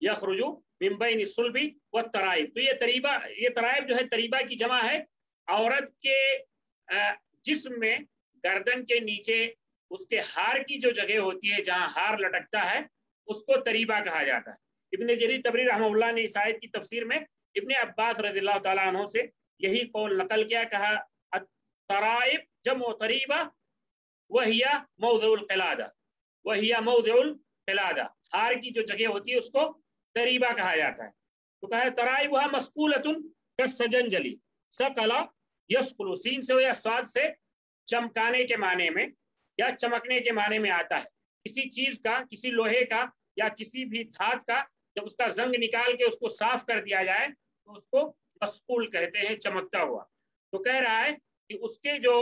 यख़रुजु मिन बैनि सुल्बि वत्तराइब। तो ये तराइब जो है तरीबा की जमा है। औरत के जिस्म में गर्दन के नीचे उसके हार की जो जगह होती है, जहां हार लटकता है, उसको तरीबा कहा जाता है। इब्न जरीर तबरी रहमहुल्लाह ने इस आयत की तफसीर में इब्न अब्बास रज़ियल्लाहु तआला अन्हु से यही कौल नकल किया, कहा तराइब जमो तरीबा वहिया मौज़ुल क़िलादा, वहिया मौज़ुल क़िलादा, हार की जो जगह होती है उसको तरीबा कहा जाता है। تو کہا तराइबुहा मस्कूलतुन कसजंजली सकला यस्कुलु, सीन से या स्वाद से चमकाने के माने में या चमकने के माने में आता है। किसी चीज का, किसी लोहे का या किसी भी धात का जब उसका जंग निकाल के उसको साफ कर दिया जाए तो उसको मस्कूल कहते हैं, चमकता हुआ। तो कह रहा है कि उसके जो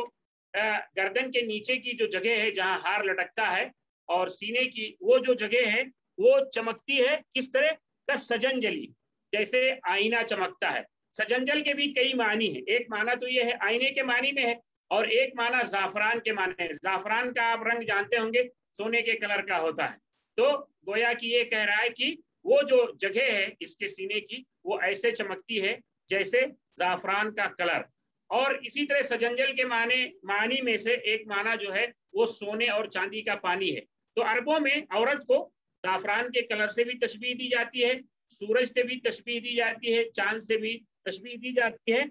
गर्दन के नीचे की जो जगह है जहां हार लटकता है और सीने की वो जो जगह है वो चमकती है। किस तरह का? सजंजली, जैसे आईना चमकता है। सजंजल के भी कई मानी है। एक माना तो ये है आईने के मानी में है, और एक माना जाफरान के माने है। जाफरान का आप रंग जानते होंगे, सोने के कलर का होता है। तो गोया कि ये कह रहा है कि वो जो जगह है इसके सीने की वो ऐसे चमकती है जैसे जाफरान का कलर। और इसी तरह सजंजल के मानी में से एक माना जो है वो सोने और चांदी का पानी है। तो अरबों में औरत को जाफरान के कलर से भी तशबीह दी जाती है, सूरज से भी तशबीह दी जाती है, चांद से भी तशबीह दी जाती है,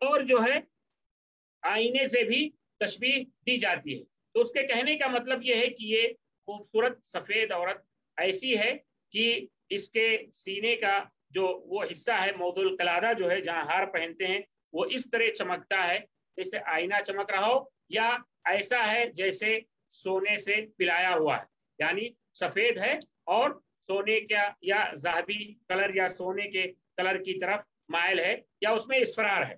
और जो है आईने से भी तशबीह दी जाती है। तो उसके कहने का मतलब ये है कि ये खूबसूरत सफेद औरत ऐसी है कि इसके सीने का जो वो हिस्सा है, मौदुल कलादा जो है जहां हार पहनते हैं, वो इस तरह चमकता है जैसे आईना चमक रहा हो, या ऐसा है जैसे सोने से पिलाया हुआ है, यानी सफेद है और सोने का या ज़ाहबी कलर या सोने के कलर की तरफ मायल है, या उसमें इसफरार है।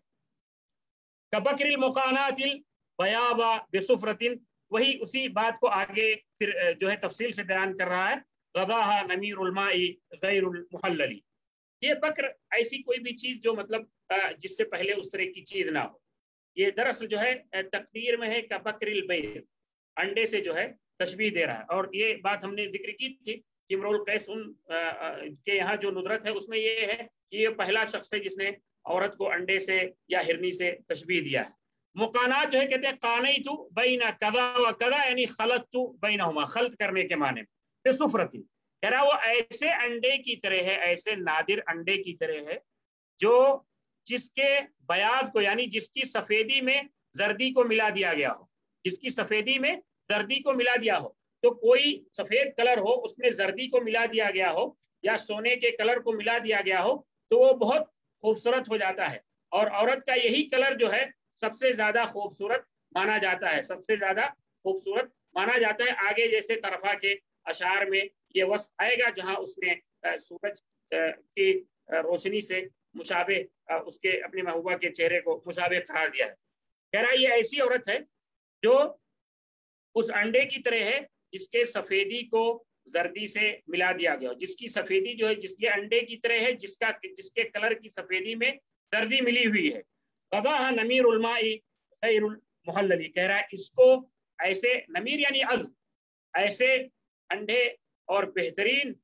कबकरिल मुकानातिल बयाबा बिसुफरतिन, वही उसी बात को आगे फिर जो है तफसील से बयान कर रहा है। गज़ाहा नमीरुल माई गैरुल मुहल्लली, ये बकर ऐसी कोई भी चीज जो मतलब जिससे पहले उस तरह की चीज ना हो। ये दरअसल जो है तकदीर में है का बकरिल बैर, अंडे से जो है तशबीह दे रहा है। और ये बात हमने जिक्र की थी कि इमरुल कैस उन के यहाँ जो नुदरत है उसमें ये है कि ये पहला शख्स है जिसने औरत को अंडे से या हिरनी से तशबीह दिया है। मुकानात जो है कहते हैं कानैतु बैना कज़ा व कज़ा, यानी खलतु बैनहुमा, खल्त करने के माने में। बेसुफरती कह रहा वो ऐसे अंडे की तरह है, ऐसे नादिर अंडे की तरह है जो जिसके बयाज को, यानी जिसकी सफेदी में जर्दी को मिला दिया गया हो, जिसकी सफेदी में जर्दी को मिला दिया हो। तो कोई सफेद कलर हो उसमें जर्दी को मिला दिया गया हो या सोने के कलर को मिला दिया गया हो तो वो बहुत खूबसूरत हो जाता है। और औरत का यही कलर जो है सबसे ज्यादा खूबसूरत माना जाता है, सबसे ज्यादा खूबसूरत माना जाता है। आगे जैसे तरफा के अशार में ये वस्फ आएगा जहां उसने सूरज की रोशनी से मुशाबे उसके अपने महबूबा के चेहरे को मुशाबे करार दिया है। कह रहा है ये ऐसी औरत है जो उस अंडे की तरह है जिसके सफेदी को जर्दी से मिला दिया गया, जिसकी सफेदी जो है जिसके अंडे की तरह है जिसके कलर की सफेदी में जर्दी मिली हुई है। क़ज़ाहा नमीरुल माई गैरुल मुहल्लली, कह रहा है इसको ऐसे, नमीर यानी अज़, ऐसे ठंडे और बेहतरीन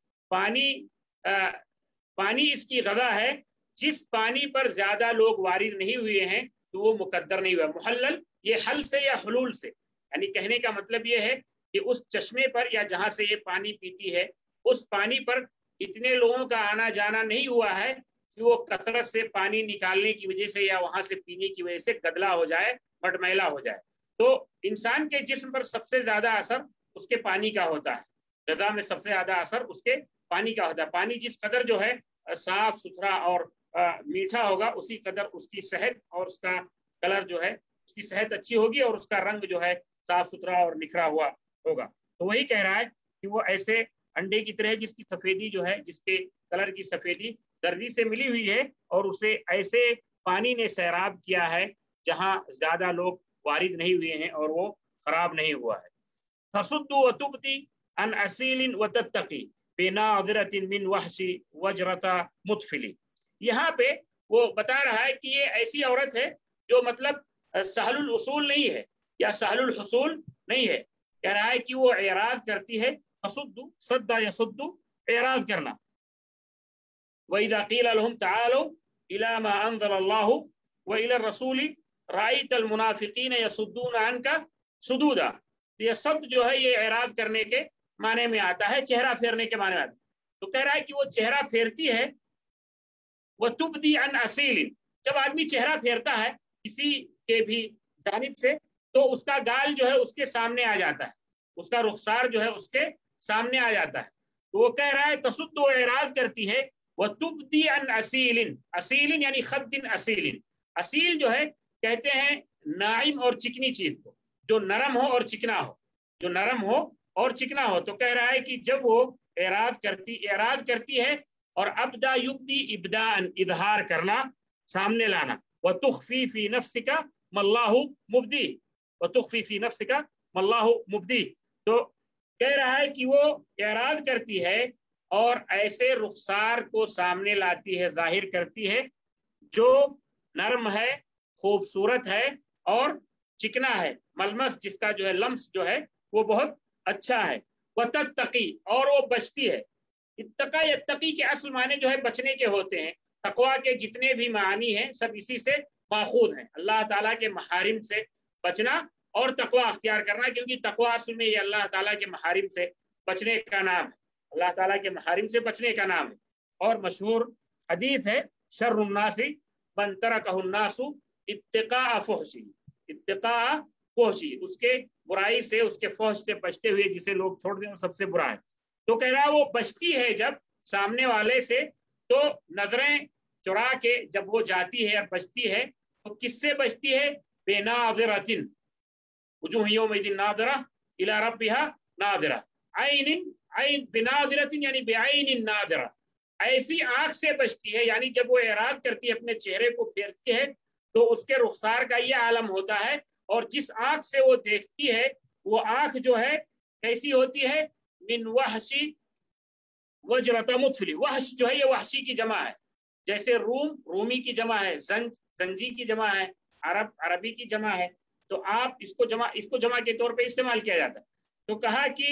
पानी इसकी गज़ा है जिस पानी पर ज्यादा लोग वारिद नहीं हुए हैं तो वो मुकद्दर नहीं हुआ। मुहल्लल ये हल से या हुलूल से, यानी कहने का मतलब ये है कि उस चश्मे पर या जहां से ये पानी पीती है उस पानी पर इतने लोगों का आना जाना नहीं हुआ है कि वो कसरत से पानी निकालने की वजह से या वहां से पीने की वजह से गदला हो जाए, मटमैला हो जाए। तो इंसान के जिस्म पर सबसे ज्यादा असर उसके पानी का होता है, गज़ा में सबसे ज्यादा असर उसके पानी का होता है। पानी जिस कदर जो है साफ सुथरा और मीठा होगा उसी कदर उसकी सेहत और उसका कलर जो है, उसकी सेहत अच्छी होगी और उसका रंग जो है साफ सुथरा और निखरा हुआ होगा। तो वही कह रहा है कि वो ऐसे अंडे की तरह जिसकी सफेदी जो है, जिसके कलर की सफेदी जर्दी से मिली हुई है और उसे ऐसे पानी ने सैराब किया है जहां ज्यादा लोग वारिद नहीं हुए हैं और वो खराब नहीं हुआ है। तसुद्दु व तुब्दी अन असीलिन व तत्तकी बिनाज़िरतिन मिन वहशी वजरता मुतफिली, यहाँ पे वो बता रहा है कि ये ऐसी औरत है जो मतलब सहलुल उसूल नहीं है या सहलुल हुसूल नहीं है। कह रहा है कि वो एराज करती है, तसुद्दु सद्दा यसुद्दु, एराज करना। वइज़ा क़ील लहुम तआलू इला मा अंज़लल्लाहु व इला रसूली राइतल मुनाफिकीन यसुद्दून अन्का सुदूदा, ये सद जो है ये एराज करने के माने में आता है, चेहरा फेरने के माने में आता है। तो कह रहा है कि वो चेहरा फेरती है, वह तुब्दी अन असीलिन, जब आदमी चेहरा फेरता है किसी के भी जानिब से तो उसका गाल जो है उसके सामने आ जाता है, उसका रुखसार जो है उसके सामने आ जाता है। तो वो कह रहा है तसुद्दु एराज करती है وتبدی عن اصیل، اصیل یعنی خد اصیل، اصیل جو ہے کہتے ہیں ناعم اور چکنی چیز کو، جو نرم ہو اور چکنا ہو، جو نرم ہو اور چکنا ہو. تو کہہ رہا ہے کہ جب وہ اعراض کرتی ہے، اور ابدا یبدی ابداء اظہار کرنا، سامنے لانا، وتخفی فی نفسک ما اللہ مبدی، وتخفی فی نفسک ما اللہ مبدی. تو کہہ رہا ہے کہ وہ اعراض کرتی ہے اور ایسے رخسار کو سامنے لاتی ہے، ظاہر کرتی ہے جو نرم ہے، خوبصورت ہے اور چکنا ہے، ملمس جس کا جو ہے لمس جو ہے وہ بہت اچھا ہے. وتتقی، اور وہ بچتی ہے. اتقا یتقی کے اصل معنی جو ہے بچنے کے ہوتے ہیں. تقوا کے جتنے بھی معانی ہیں سب اسی سے ماخوذ ہیں، اللہ تعالیٰ کے محارم سے بچنا اور تقوا اختیار کرنا، کیونکہ تقوا اصل میں یہ اللہ تعالیٰ کے محارم سے بچنے کا نام ہے، اللہ تعالیٰ کے محارم سے بچنے کا نام ہے. اور مشہور حدیث ہے شر الناس من ترکہ الناس اتقاء فحشی، اتقاء فحشی، اس کے برائی سے، اس کے فحش سے بچتے ہوئے جسے لوگ چھوڑ دیں وہ سب سے برا ہے. تو کہہ رہا وہ بچتی ہے جب سامنے والے سے، تو نظریں چرا کے جب وہ جاتی ہے اور بچتی ہے تو کس سے بچتی ہے؟ بناظرۃ، وجوہ یومئذ ناظرہ الی ربها ناظرہ، عین بناظرۃ یعنی بعین ناظرہ، ایسی آنکھ سے بچتی ہے. یعنی جب وہ اعراض کرتی ہے، اپنے چہرے کو پھیرتی ہے تو اس کے رخسار کا یہ عالم ہوتا ہے، اور جس آنکھ سے وہ دیکھتی ہے وہ آنکھ جو ہے کیسی ہوتی ہے؟ من وحشی وجرۃ مطفلی، وحش جو ہے یہ وحشی کی جمع ہے، جیسے رومی کی جمع ہے، زنجی کی جمع ہے، عربی کی جمع ہے. تو آپ اس کو جمع کے طور پہ استعمال کیا جاتا ہے. تو کہا کہ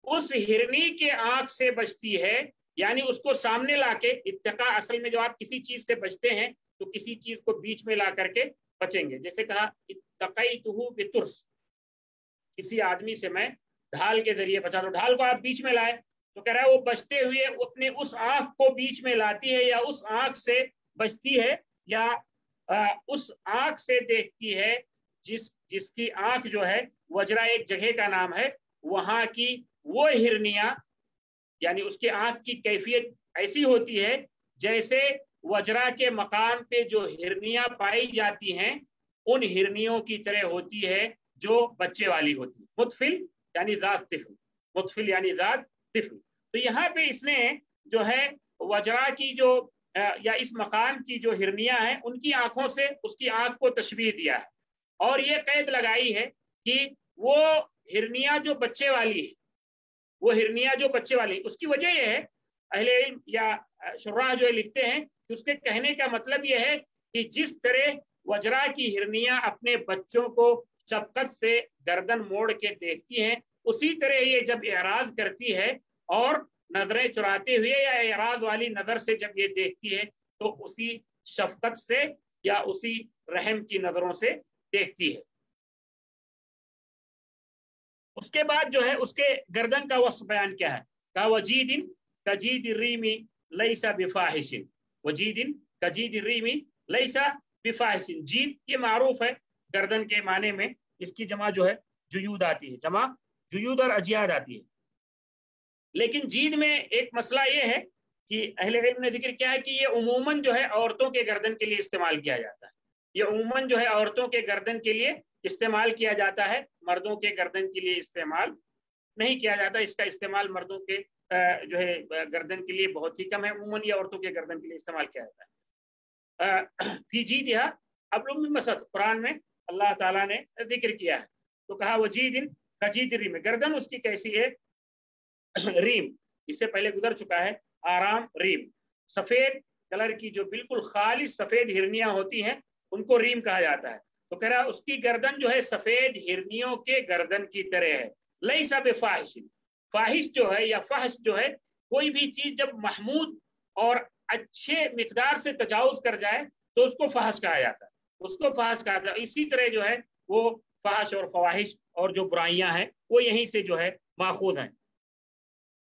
اس ہرنی کے آنکھ سے بچتی ہے، یعنی اس کو سامنے لا کے. اتقاء اصل میں جو آپ کسی چیز سے بچتے ہیں تو کسی چیز کو بیچ میں لا کر کے بچیں گے. جیسے کہا اتقیتہ بترس، کسی آدمی سے میں ڈھال کے ذریعے بچا، تو ڈھال کو آپ بیچ میں لائے، تو کہہ رہا ہے وہ بچتے ہوئے اپنے اس آنکھ کو بیچ میں لاتی ہے، یا اس آنکھ سے بچتی ہے، یا اس آنکھ سے دیکھتی ہے جس کی آنکھ جو ہے وجرا ایک جگہ کا نام ہے، وہاں کی وہ ہرنیاں، یعنی اس کے آنکھ کی کیفیت ایسی ہوتی ہے جیسے وجرا کے مقام پہ جو ہرنیاں پائی جاتی ہیں ان ہرنیوں کی طرح ہوتی ہے جو بچے والی ہوتی ہے. مطفل یعنی ذات طفل، مطفل یعنی ذات طفل. تو یہاں پہ اس نے جو ہے وجرا کی جو یا اس مقام کی جو ہرنیاں ہیں ان کی آنکھوں سے اس کی آنکھ کو تشبیہ دیا ہے، اور یہ قید لگائی ہے کہ وہ ہرنیاں جو بچے والی ہے، وہ ہرنیاں جو بچے والی، اس کی وجہ یہ ہے، اہل علم یا شراح جو لکھتے ہیں کہ اس کے کہنے کا مطلب یہ ہے کہ جس طرح وجرا کی ہرنیاں اپنے بچوں کو شفقت سے گردن موڑ کے دیکھتی ہیں، اسی طرح یہ جب اعراض کرتی ہے اور نظریں چراتے ہوئے یا اعراض والی نظر سے جب یہ دیکھتی ہے تو اسی شفقت سے یا اسی رحم کی نظروں سے دیکھتی ہے. اس کے بعد جو ہے اس کے گردن کا وصف بیان کیا ہے؟ کا وجید کجید الریم لیس بفاحش، وجید کجید الریم لیس بفاحش. جید یہ معروف ہے گردن کے معنی میں، اس کی جمع جو ہے جیود آتی ہے، جمع جیود اور اجیاد آتی ہے. لیکن جید میں ایک مسئلہ یہ ہے کہ اہل علم نے ذکر کیا ہے کہ یہ عموماً جو ہے عورتوں کے گردن کے لیے استعمال کیا جاتا ہے، یہ عموماً جو ہے عورتوں کے گردن کے لیے استعمال کیا جاتا ہے، مردوں کے گردن کے لیے استعمال نہیں کیا جاتا. اس کا استعمال مردوں کے جو ہے گردن کے لیے بہت ہی کم ہے، عموماً یہ عورتوں کے گردن کے لیے استعمال کیا جاتا ہے. فی جیدہا حبل من مسد، قرآن میں اللہ تعالیٰ نے ذکر کیا ہے. تو کہا وجید کجید الریم، گردن اس کی کیسی ہے؟ ریم، اس سے پہلے گزر چکا ہے، آرام ریم، سفید کلر کی جو بالکل خالص سفید ہرنیاں ہوتی ہیں ان کو ریم کہا جاتا ہے. تو کہہ رہا اس کی گردن جو ہے سفید ہرنیوں کے گردن کی طرح ہے. لیس بفاحش، فاحش جو ہے یا فحش جو ہے کوئی بھی چیز جب محمود اور اچھے مقدار سے تجاوز کر جائے تو اس کو فحش کہا جاتا ہے، اس کو فحش کہا جاتا ہے. اسی طرح جو ہے وہ فحش اور فواحش اور جو برائیاں ہیں وہ یہیں سے جو ہے ماخوذ ہیں.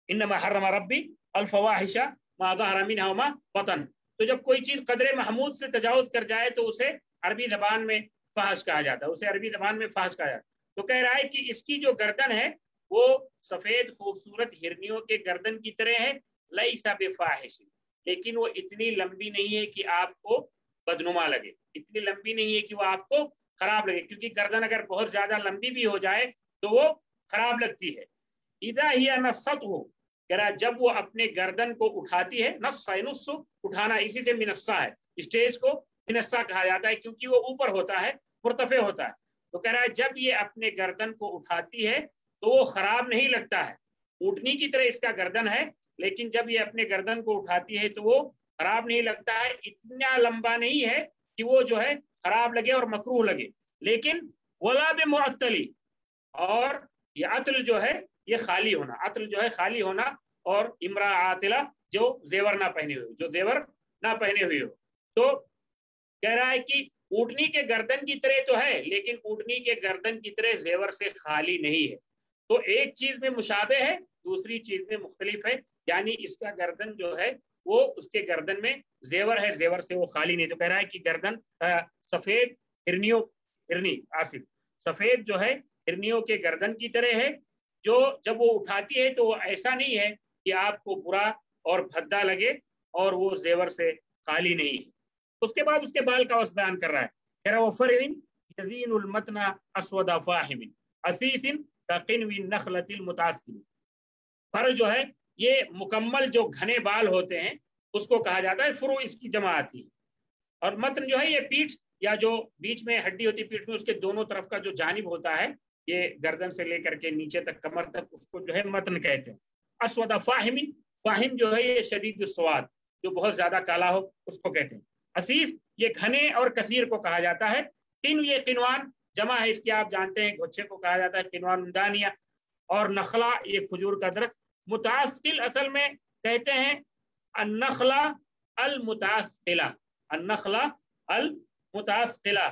انما حرم ربی الفواحش ما ظهر منها وما بطن. تو جب کوئی چیز قدر محمود سے تجاوز کر جائے تو اسے عربی زبان میں فحش کہا جاتا ہے، اسے عربی زبان میں فحش کہا جاتا ہے. تو کہہ رہا ہے کہ اس کی جو گردن ہے وہ سفید خوبصورت ہرنیوں کے گردن کی طرح ہے، लैसा बिफाहिश, लेकिन वो इतनी लंबी नहीं है कि आपको बदनुमा लगे, इतनी लंबी नहीं है कि वो आपको खराब लगे, क्योंकि गर्दन अगर बहुत ज्यादा लंबी भी हो जाए तो वो खराब लगती है। इज़ा हिया नस्सतहु, जब वो अपने गर्दन को उठाती है, नस्सा उठाना, इसी से मिनस्सा है, स्टेज को मिनस्सा कहा जाता है क्योंकि वो ऊपर होता है, मुर्तफे होता है। तो कह रहा है जब ये अपने गर्दन को उठाती है तो वो खराब नहीं लगता है, ऊँटनी की तरह इसका गर्दन है, लेकिन जब ये अपने गर्दन को उठाती है तो वो खराब नहीं लगता है, इतना लंबा नहीं है कि वो जो है खराब लगे और मकरूह लगे। लेकिन वला बिमुअत्तली, और ये अतल जो है ये खाली होना, अतल जो है खाली होना, और इमरा आतिला जो जेवर ना पहने हुए, जो जेवर ना पहने हुए हो। तो कह रहा है कि ऊँटनी के गर्दन की तरह तो है, लेकिन ऊँटनी के गर्दन की तरह जेवर से खाली नहीं है। तो एक चीज में मुशाबे है, दूसरी चीज में मुख्तलिफ है, यानी इसका गर्दन जो है वो उसके गर्दन में जेवर है, जेवर से वो खाली नहीं। तो कह रहा है कि गर्दन सफेद हिरनी आसिफ, सफेद जो है हिरनियों के गर्दन की तरह है, जो जब वो उठाती है तो वो ऐसा नहीं है कि आपको बुरा और भद्दा लगे, और वो जेवर से खाली नहीं है। उसके बाद उसके बाल का वस बयान कर रहा है, कह रहा है वफरिन यज़ीनुल मतना अस्वदा फाहिमिन असीसिन काकिनवी नखलतिल मुतासिल। फर जो है ये मुकम्मल जो घने बाल होते हैं उसको कहा जाता है फुरू, इसकी जमा आती है। और मतन जो है ये पीठ, या जो बीच में हड्डी होती है पीठ में, उसके दोनों तरफ का जो जानिब होता है, ये गर्दन से लेकर के नीचे तक कमर तक, उसको जो है मतन कहते हैं। अस्वदा फाहिमिन, फाहिम जो है ये शदीद स्वाद, जो बहुत ज्यादा काला हो, उसको कहते हैं। असीस ये घने और कसीर को कहा जाता है। किन, ये किनवान जमा है इसकी, आप जानते हैं गुच्छे को कहा जाता है किनवान दानिया। और नखला ये खजूर का दरख्त। मुतास्किल असल में कहते हैं अन्नखला अल मुतास्किला, अन्नखला अल मुतास्किला,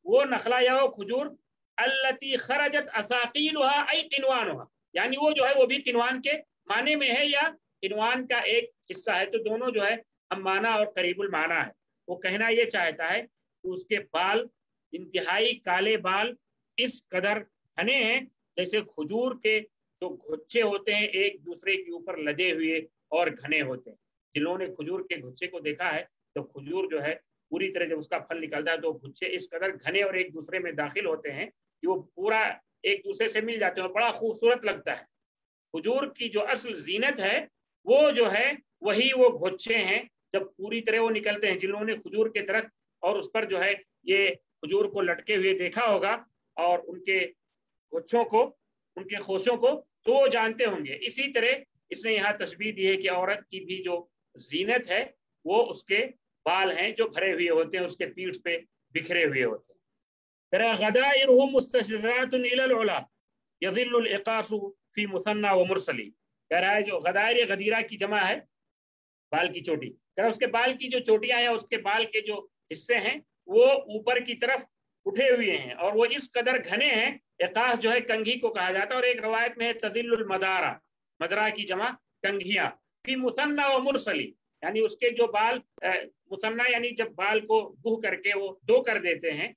वो नखला या वो खजूर अल्लती खरजत असाकीलुहा ऐ किनवानुहा, यानी वो जो है वो भी किनवान के माने में है या किनवान का एक हिस्सा है। तो दोनों जो है हम माना और करीबुल माना है। वो कहना ये चाहता है कि उसके बाल इंतहाई काले बाल इस कदर घने हैं जैसे खजूर के जो गुच्छे होते हैं एक दूसरे के ऊपर लदे हुए और घने होते हैं। जिन्होंने खजूर के गुच्छे को देखा है तो खजूर जो है पूरी तरह जब उसका फल निकलता है तो गुच्छे इस कदर घने और एक दूसरे में दाखिल होते हैं कि वो पूरा एक दूसरे से मिल जाते हैं, बड़ा खूबसूरत लगता है। खजूर की जो असल जीनत है वो जो है वही वो गुच्छे हैं, जब पूरी तरह वो निकलते हैं। जिन्होंने खजूर के दरख्त और उस पर जो है ये खजूर को लटके हुए देखा होगा और उनके गुच्छों को, उनके खोशों को, तो वो जानते होंगे। इसी तरह इसने यहाँ तशबीह दी है कि औरत की भी जो जीनत है वो उसके बाल हैं जो भरे हुए होते हैं, उसके पीठ पे बिखरे हुए होते हैं। गदाइरुहुम मुस्तशरातुन इलल उला यज़िल्लुल इक़ासु फी मुसन्ना व मुरसली। कह रहा है जो गदाइर, गदीरा की जमा है बाल की चोटी। कह रहा है उसके बाल की जो चोटियां हैं, उसके बाल के जो हिस्से हैं वो ऊपर की तरफ उठे हुए हैं और वो इस कदर घने हैं। इक़ास जो है कंघी को कहा जाता है, और एक रवायत में है तज़िल्लुल मदारा, मदरा की जमा कंघियां। फी मुसन्ना व मुरसली, यानी उसके जो बाल मुसन्ना यानी जब बाल को गुह करके वो दो कर देते हैं,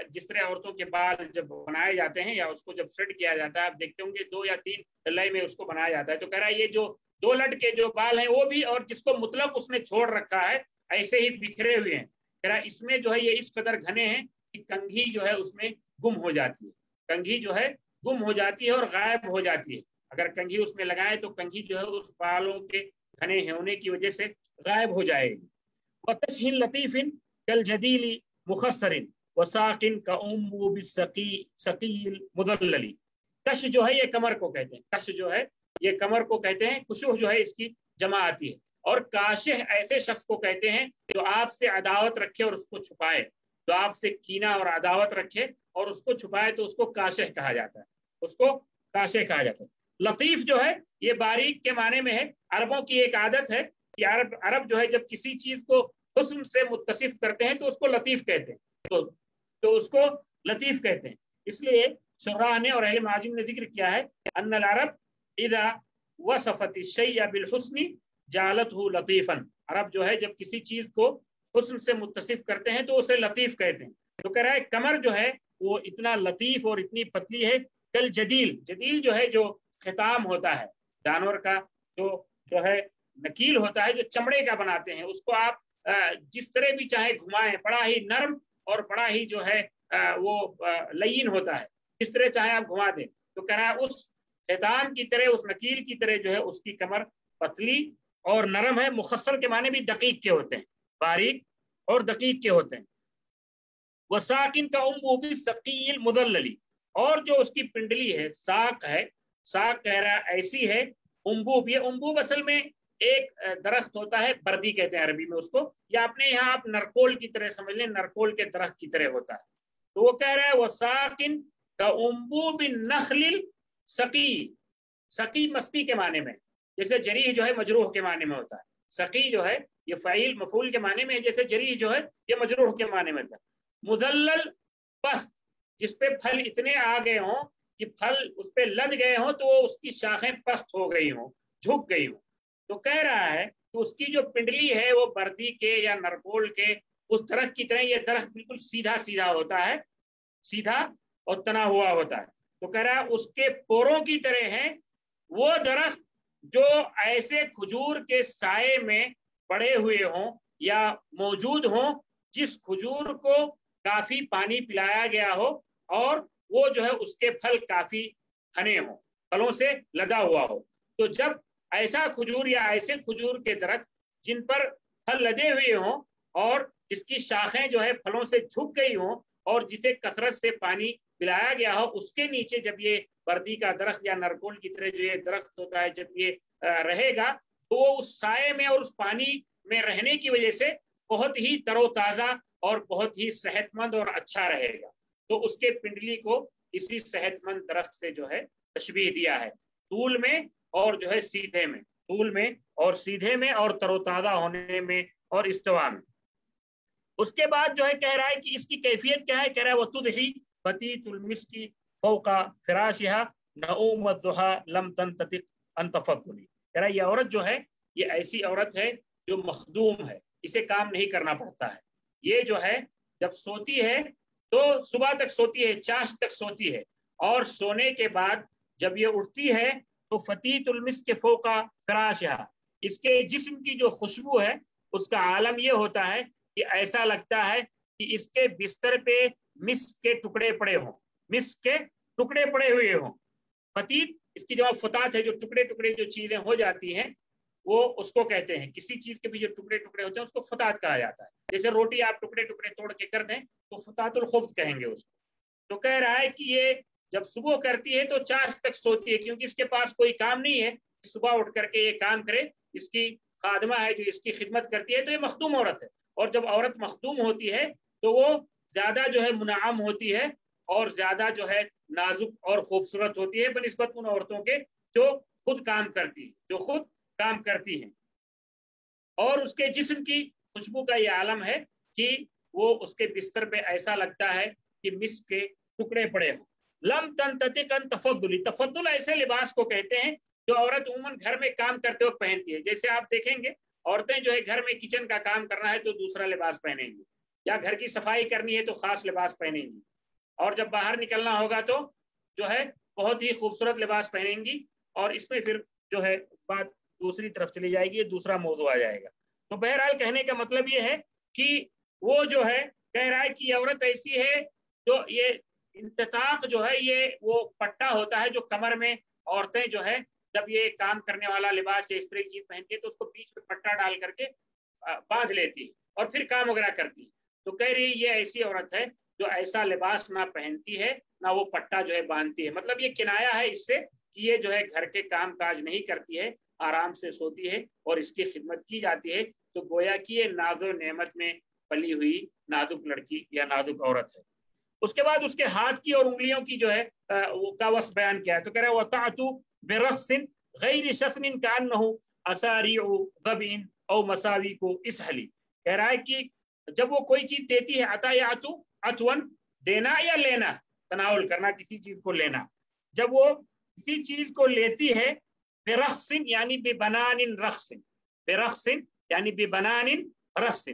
जिस तरह औरतों के बाल जब बनाए जाते हैं या उसको जब सेट किया जाता है, आप देखते होंगे 2 या 3 लय में उसको बनाया जाता है। तो कह रहा है ये जो 2 लट के जो बाल हैं वो भी, और जिसको मुतलक उसने छोड़ रखा है, ऐसे ही बिखरे हुए हैं। कह रहा है इसमें जो है ये इस कदर घने हैं कि कंघी जो है उसमें गुम हो जाती है, कंघी जो है गुम हो जाती है और गायब हो जाती है। अगर कंघी उसमें लगाए तो कंघी जो है उस बालों के घने होने की वजह से गायब हो जाएगी। वतशहिन लतीफिन कल जदीली मुखस्सरिन वसाकिन का उम्मु बिसकील मुदल्लली। कश जो है ये कमर को कहते हैं, कश जो है ये कमर को कहते हैं, कुशुह जो है इसकी जमा आती है। और काशिह ऐसे शख्स को कहते हैं जो आपसे अदावत रखे और उसको छुपाए, जो आपसे कीना और अदावत रखे और उसको छुपाए तो उसको काशिह कहा जाता है, उसको काशिह कहा जाता है। लतीफ जो है ये बारीक के माने में है। अरबों की एक आदत है कि अरब जो है जब किसी चीज को हुस्न से मुत्तसिफ करते हैं तो उसको लतीफ कहते हैं, तो उसको लतीफ कहते हैं। इसलिए शुरा ने और अहले माजिम ने जिक्र किया है अन्नल अरब इज़ा वसफत शैअ बिल हुस्नी जालतहु लतीफन। अरब जो है जब किसी चीज को हुस्न से मुत्तसिफ करते हैं तो उसे लतीफ कहते हैं। तो कह रहा है कमर जो है वो इतना लतीफ और इतनी पतली है। कल जदील, जदील जो है जो खिताम होता है जानवर का, जो है نکیل ہوتا ہے جو چمڑے کا بناتے ہیں، اس کو آپ جس طرح بھی چاہے گھمائیں، بڑا ہی نرم اور بڑا ہی جو ہے وہ لین ہوتا ہے، جس طرح چاہے آپ گھما دیں۔ تو کہہ رہا ہے اس خیطان کی طرح، اس نکیل کی طرح جو ہے اس کی کمر پتلی اور نرم ہے۔ مخصر کے معنی بھی دقیق کے ہوتے ہیں، باریک اور دقیق کے ہوتے ہیں۔ وساقن کا بھی ثقیل مذللی، اور جو اس کی پنڈلی ہے، ساق ہے، ساق کہہ رہا ایسی ہے، امبوب، یہ امبوب اصل میں ایک درخت ہوتا ہے، بردی کہتے ہیں عربی میں اس کو، یا اپنے یہاں آپ نرکول کی طرح سمجھ لیں، نرکول کے درخت کی طرح ہوتا ہے۔ تو وہ کہہ رہا ہے وساقن کا امبوب النخل سقی، سقی مستی کے معنی میں، جیسے جریح جو ہے مجروح کے معنی میں ہوتا ہے، سقی جو ہے یہ فعیل مفعول کے معنی میں ہے، جیسے جریح جو ہے یہ مجروح کے معنی میں ہوتا ہے۔ مذلل پست، جس پہ پھل اتنے آ گئے ہوں کہ پھل اس پہ لد گئے ہوں تو وہ اس کی شاخیں پست ہو گئی ہوں، جھک گئی ہوں۔ تو کہہ رہا ہے کہ اس کی جو پنڈلی ہے وہ بردی کے یا نرکول کے اس درخت کی طرح، یہ درخت بالکل سیدھا سیدھا ہوتا ہے، سیدھا اور تنا ہوا ہوتا ہے۔ تو کہہ رہا ہے اس کے پوروں کی طرح ہیں وہ درخت جو ایسے کھجور کے سائے میں پڑے ہوئے ہوں یا موجود ہوں جس کھجور کو کافی پانی پلایا گیا ہو اور وہ جو ہے اس کے پھل کافی گھنے ہوں، پھلوں سے لدا ہوا ہو۔ تو جب ایسا کھجور یا ایسے کھجور کے درخت جن پر پھل لدے ہوئے ہوں اور جس کی شاخیں جو ہے پھلوں سے جھک گئی ہوں اور جسے کثرت سے پانی پلایا گیا ہو، اس کے نیچے جب یہ بردی کا درخت یا نرکول کی طرح جو یہ درخت ہوتا ہے جب یہ رہے گا تو وہ اس سائے میں اور اس پانی میں رہنے کی وجہ سے بہت ہی تر و تازہ اور بہت ہی صحت مند اور اچھا رہے گا۔ تو اس کے پنڈلی کو اسی صحت مند درخت سے جو ہے تشبیہ دیا ہے، طول میں اور جو ہے سیدھے میں، طول میں اور سیدھے میں اور تر و تازہ ہونے میں اور استوا میں۔ اس کے بعد جو ہے کہہ رہا ہے کہ اس کی کیفیت کیا ہے، کہہ رہا ہے وہ تدحی بتیت المسکی فوق فراشها نعوم الضحى لم تنتطق ان تفضلی، کہہ رہا ہے یہ عورت جو ہے یہ ایسی عورت ہے جو مخدوم ہے، اسے کام نہیں کرنا پڑتا ہے، یہ جو ہے جب سوتی ہے تو صبح تک سوتی ہے، چاش تک سوتی ہے، اور سونے کے بعد جب یہ اٹھتی ہے تو فتیت المسک فوق فراشها، اس کے جسم کی جو خوشبو ہے اس کا عالم یہ ہوتا ہے کہ ایسا لگتا ہے کہ اس کے بستر پہ مسک کے ٹکڑے پڑے ہوں، مسک کے ٹکڑے پڑے ہوئے ہوں۔ فتیت اس کی جواب فتات ہے، جو ٹکڑے ٹکڑے جو چیزیں ہو جاتی ہیں وہ اس کو کہتے ہیں، کسی چیز کے بھی جو ٹکڑے ٹکڑے ہوتے ہیں اس کو فتات کہا جاتا ہے۔ جیسے روٹی آپ ٹکڑے ٹکڑے توڑ کے کر دیں تو فتات الخبز کہیں گے اس کو۔ تو کہہ رہا ہے کہ یہ جب صبح کرتی ہے تو چاش تک سوتی ہے، کیونکہ اس کے پاس کوئی کام نہیں ہے صبح اٹھ کر کے یہ کام کرے، اس کی خادمہ ہے جو اس کی خدمت کرتی ہے، تو یہ مخدوم عورت ہے۔ اور جب عورت مخدوم ہوتی ہے تو وہ زیادہ جو ہے منعم ہوتی ہے اور زیادہ جو ہے نازک اور خوبصورت ہوتی ہے بنسبت ان عورتوں کے جو خود کام کرتی ہیں، جو خود کام کرتی ہیں۔ اور اس کے جسم کی خوشبو کا یہ عالم ہے کہ وہ اس کے بستر پہ ایسا لگتا ہے کہ مسک کے ٹکڑے پڑے ہوں۔ لم تنتطق ان تفضلی، تفضل ایسے لباس کو کہتے ہیں جو عورت عموماً گھر میں کام کرتے وقت پہنتی ہے۔ جیسے آپ دیکھیں گے عورتیں جو ہے گھر میں کچن کا کام کرنا ہے تو دوسرا لباس پہنیں گی، یا گھر کی صفائی کرنی ہے تو خاص لباس پہنیں گی، اور جب باہر نکلنا ہوگا تو جو ہے بہت ہی خوبصورت لباس پہنیں گی، اور اس میں پھر جو ہے بات دوسری طرف چلی جائے گی، دوسرا موضوع آ جائے گا۔ تو بہرحال کہنے کا مطلب یہ ہے کہ وہ جو ہے کہہ رہا ہے کہ یہ عورت ایسی ہے جو یہ انتطاق جو ہے یہ وہ پٹا ہوتا ہے جو کمر میں عورتیں جو ہے جب یہ کام کرنے والا لباس یا اس طرح کی چیز پہنتی ہے تو اس کو بیچ میں پٹا ڈال کر کے باندھ لیتی اور پھر کام وغیرہ کرتی۔ تو کہہ رہی یہ ایسی عورت ہے جو ایسا لباس نہ پہنتی ہے نہ وہ پٹا جو ہے باندھتی ہے، مطلب یہ کنایا ہے اس سے کہ یہ جو ہے گھر کے کام کاج نہیں کرتی ہے، آرام سے سوتی ہے اور اس کی خدمت کی جاتی ہے۔ تو گویا کہ یہ ناز و نعمت میں پلی ہوئی نازک لڑکی یا نازک عورت ہے۔ اس کے بعد اس کے ہاتھ کی اور انگلیوں کی جو ہے کا وصف بیان کیا ہے، تو کہہ رہا ہے وَتَعْتُ بِرَخْصٍ غَيْرِ شَسْنٍ كَأَنَّهُ أَسَارِعُ ظَبْعٍ أَوْ مَسَاوِيكُ اسْحَلِ، کہہ رہا ہے کہ جب وہ کوئی چیز دیتی ہے، عطا یا عطو، عطون دینا یا لینا، تناول کرنا، کسی چیز کو لینا، جب وہ کسی چیز کو لیتی ہے برخص یعنی ببنان رخص، برخص یعنی ببنان رخص،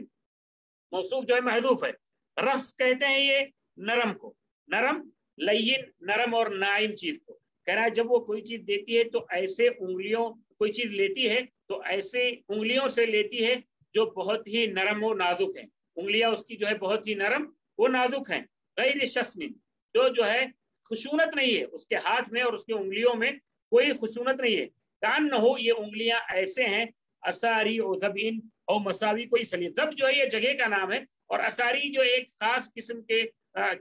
موصوف جو ہے محذوف ہے، رخص کہتے ہیں یہ نرم کو، نرم لین، نرم اور ناعم چیز کو۔ کہہ رہا ہے جب وہ کوئی چیز دیتی ہے تو ایسے انگلیوں کوئی چیز لیتی ہے تو ایسے انگلیوں سے لیتی ہے جو بہت ہی نرم و نازک ہیں، انگلیاں اس کی جو ہے بہت ہی نرم وہ نازک ہیں، غیر شسن، جو ہے خشونت نہیں ہے اس کے ہاتھ میں اور اس کی انگلیوں میں کوئی خشونت نہیں ہے، کان نہ ہو یہ انگلیاں ایسے ہیں، اساری او زبین او مساوی کوئی سلیب، زب جو ہے یہ جگہ کا نام ہے، اور اساری جو ایک خاص قسم کے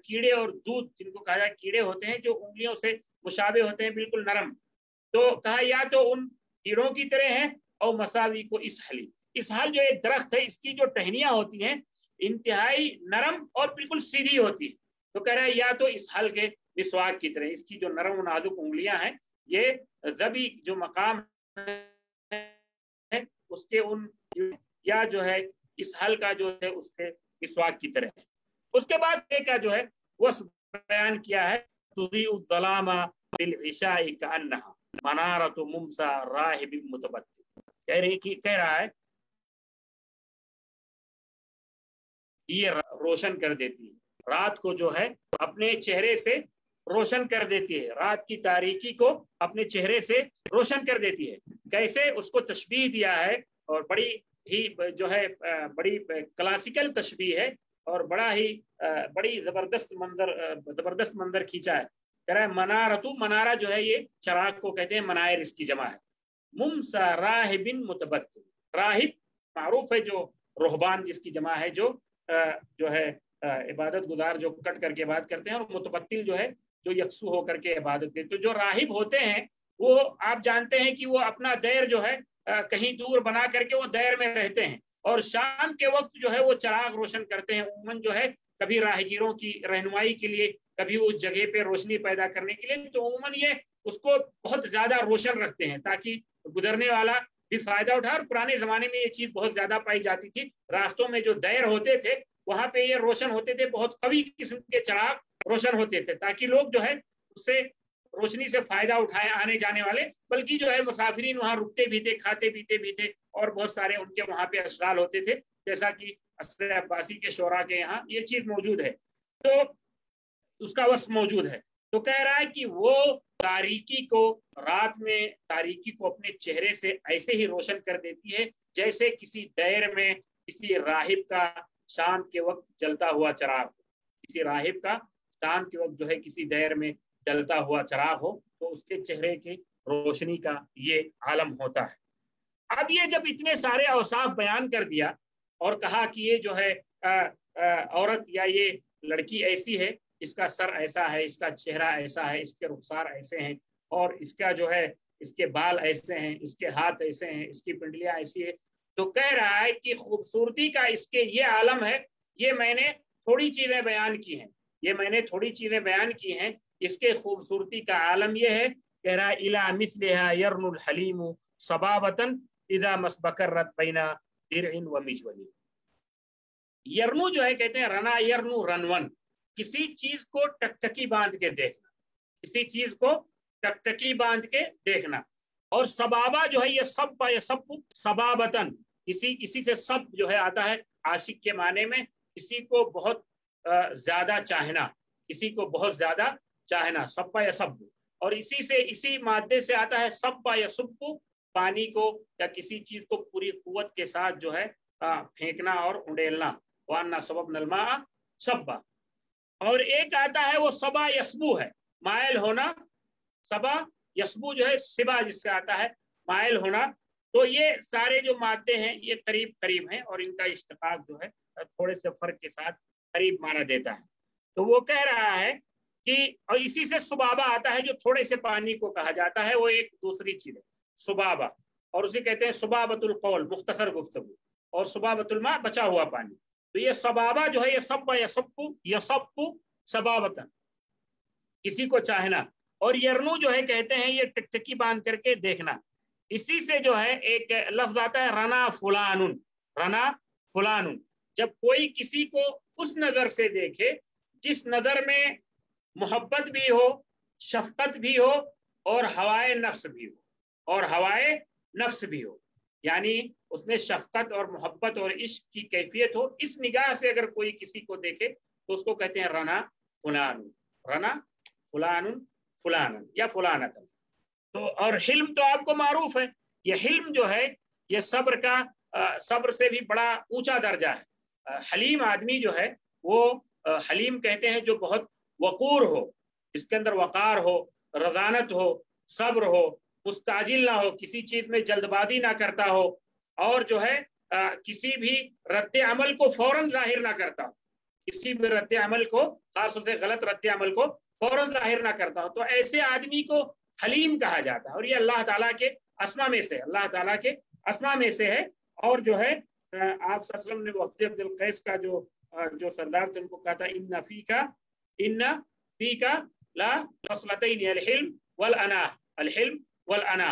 کیڑے اور دودھ جن کو کہا جائے کیڑے ہوتے ہیں جو انگلیوں سے مشابہ ہوتے ہیں بالکل نرم، تو کہا یا تو ان کیڑوں کی طرح ہیں اور مساوی کو اسحلی، اسحل جو ایک درخت ہے اس کی جو ٹہنیاں ہوتی ہیں انتہائی نرم اور بالکل سیدھی ہوتی ہے، تو کہہ رہا ہے یا تو اسحل کے مسواک کی طرح اس کی جو نرم و نازک انگلیاں ہیں یہ زبی جو مقام ہے اس کے ان یا جو ہے اسحل کا جو ہے اس کے مسواک کی طرح ہے۔ اس کے بعد کا جو ہے وہ بیان کیا ہے تضیء الظلام بالعشاء کأنها منارۃ ممسا راہب متبتل، کہہ رہا ہے یہ روشن کر دیتی ہے رات کو جو ہے اپنے چہرے سے روشن کر دیتی ہے، رات کی تاریکی کو اپنے چہرے سے روشن کر دیتی ہے، کیسے اس کو تشبیہ دیا ہے اور بڑی ہی جو ہے بڑی کلاسیکل تشبیہ ہے اور بڑی زبردست منظر کھینچا ہے، کہہ رہا ہے منارتو، منارہ جو ہے یہ چراغ کو کہتے ہیں، منائر اس کی جمع ہے، ممسا راہب متبتل، راہب معروف ہے جو رہبان جس کی جمع ہے جو ہے عبادت گزار جو کٹ کر کے عبادت کرتے ہیں، اور متبتل جو ہے جو یکسو ہو کر کے عبادت کرتے، تو جو راہب ہوتے ہیں وہ آپ جانتے ہیں کہ وہ اپنا دیر جو ہے کہیں دور بنا کر کے وہ دیر میں رہتے ہیں، اور شام کے وقت جو ہے وہ چراغ روشن کرتے ہیں، عموماً جو ہے کبھی راہگیروں کی رہنمائی کے لیے، کبھی اس جگہ پہ روشنی پیدا کرنے کے لیے، تو عموماً یہ اس کو بہت زیادہ روشن رکھتے ہیں تاکہ گزرنے والا بھی فائدہ اٹھا، اور پرانے زمانے میں یہ چیز بہت زیادہ پائی جاتی تھی، راستوں میں جو دیر ہوتے تھے وہاں پہ یہ روشن ہوتے تھے، بہت قوی قسم کے چراغ روشن ہوتے تھے تاکہ لوگ جو ہے اس سے روشنی سے فائدہ اٹھائے، آنے جانے والے، بلکہ جو ہے مسافرین وہاں رکتے بھی تھے، کھاتے پیتے بھی تھے، اور بہت سارے ان کے وہاں پہ اشغال ہوتے تھے، جیسا کہ عصر عباسی کے شعراء کے یہاں یہ چیز موجود ہے، تو اس کا وصف موجود ہے، تو کہہ رہا ہے کہ وہ تاریکی کو، رات میں تاریکی کو اپنے چہرے سے ایسے ہی روشن کر دیتی ہے جیسے کسی دیر میں کسی راہب کا شام کے وقت جلتا ہوا چراغ ہو، کسی راہب کا شام کے وقت جو ہے کسی دیر میں جلتا ہوا چراغ ہو، تو اس کے چہرے کی روشنی کا یہ عالم ہوتا ہے۔ اب یہ جب اتنے سارے اوصاف بیان کر دیا اور کہا کہ یہ جو ہے عورت یا یہ لڑکی ایسی ہے، اس کا سر ایسا ہے، اس کا چہرہ ایسا ہے، اس کے رخسار ایسے ہیں، اور اس کا جو ہے اس کے بال ایسے ہیں، اس کے ہاتھ ایسے ہیں، اس کی پنڈلیاں ایسی ہے، تو کہہ رہا ہے کہ خوبصورتی کا اس کے یہ عالم ہے، یہ میں نے تھوڑی چیزیں بیان کی ہیں، اس کے خوبصورتی کا عالم یہ ہے، کہہ رہا ہے الا مثلها يرن الحلیم صبابتا اذا مسبکرت بین درع و مجول، یرنو جو ہے کہتے ہیں رنا یرنو رنون، کسی چیز کو ٹکٹکی باندھ کے دیکھنا، کسی چیز کو ٹکٹکی باندھ کے دیکھنا، اور سبابہ جو ہے یہ سب سبابتن، کسی سے سب جو ہے آتا ہے عاشق کے معنی میں، کسی کو بہت زیادہ چاہنا، کسی کو بہت زیادہ چاہنا، سبا یا سب، اور اسی مادے سے آتا ہے سبا یا سب، پانی کو یا کسی چیز کو پوری قوت کے ساتھ جو ہے پھینکنا اور انڈیلنا، وَأَنَّا صَبَبْنَا الْمَاءَ صَبًّا، اور ایک آتا ہے وہ سبا یسبو ہے، مائل ہونا، سبا یسبو جو ہے سبا جس سے آتا ہے مائل ہونا، تو یہ سارے جو مادے ہیں یہ قریب ہیں، اور ان کا اشتقاق جو ہے تھوڑے سے فرق کے ساتھ قریب مانا دیتا ہے، تو وہ کہہ رہا ہے کہ اور اسی سے سبابہ آتا ہے جو تھوڑے سے پانی کو کہا جاتا ہے، وہ ایک دوسری چیز ہے سبابہ، اور اسے کہتے ہیں سبابۃ القول، مختصر گفتگو، اور سبابۃ الماء بچا ہوا پانی، تو یہ سبابہ جو ہے یہ سب یسب سبابتن، کسی کو چاہنا، اور یرنو جو ہے کہتے ہیں یہ ٹکٹکی باندھ کر کے دیکھنا، اسی سے جو ہے ایک لفظ آتا ہے رنا فلان، جب کوئی کسی کو اس نظر سے دیکھے جس نظر میں محبت بھی ہو، شفقت بھی ہو، اور ہوائے نفس بھی ہو، یعنی اس میں شفقت اور محبت اور عشق کی کیفیت ہو، اس نگاہ سے اگر کوئی کسی کو دیکھے تو اس کو کہتے ہیں رنا فلان یا فلانتن، تو اور حلم تو آپ کو معروف ہے یہ حلم جو ہے یہ صبر کا صبر سے بھی بڑا اونچا درجہ ہے۔ حلیم آدمی جو ہے وہ حلیم کہتے ہیں جو بہت وقور ہو، جس کے اندر وقار ہو، رضانت ہو، صبر ہو، مستعجل نہ ہو، کسی چیز میں جلد بازی نہ کرتا ہو، اور جو ہے کسی بھی رد عمل کو فوراً ظاہر نہ کرتا ہو، کسی بھی رد عمل کو، خاص طور سے غلط رد عمل کو فوراً ظاہر نہ کرتا ہو، تو ایسے آدمی کو حلیم کہا جاتا ہے۔ اور یہ اللہ تعالیٰ کے اسما میں سے، اللہ تعالیٰ کے اسما میں سے ہے۔ اور جو ہے آپ صلی اللہ علیہ وسلم نے وفد عبد القیس کا جو سردار تھے ان کو کہا تھا ان فیکا لا خصلتین الحلم والانا، الحلم والانا۔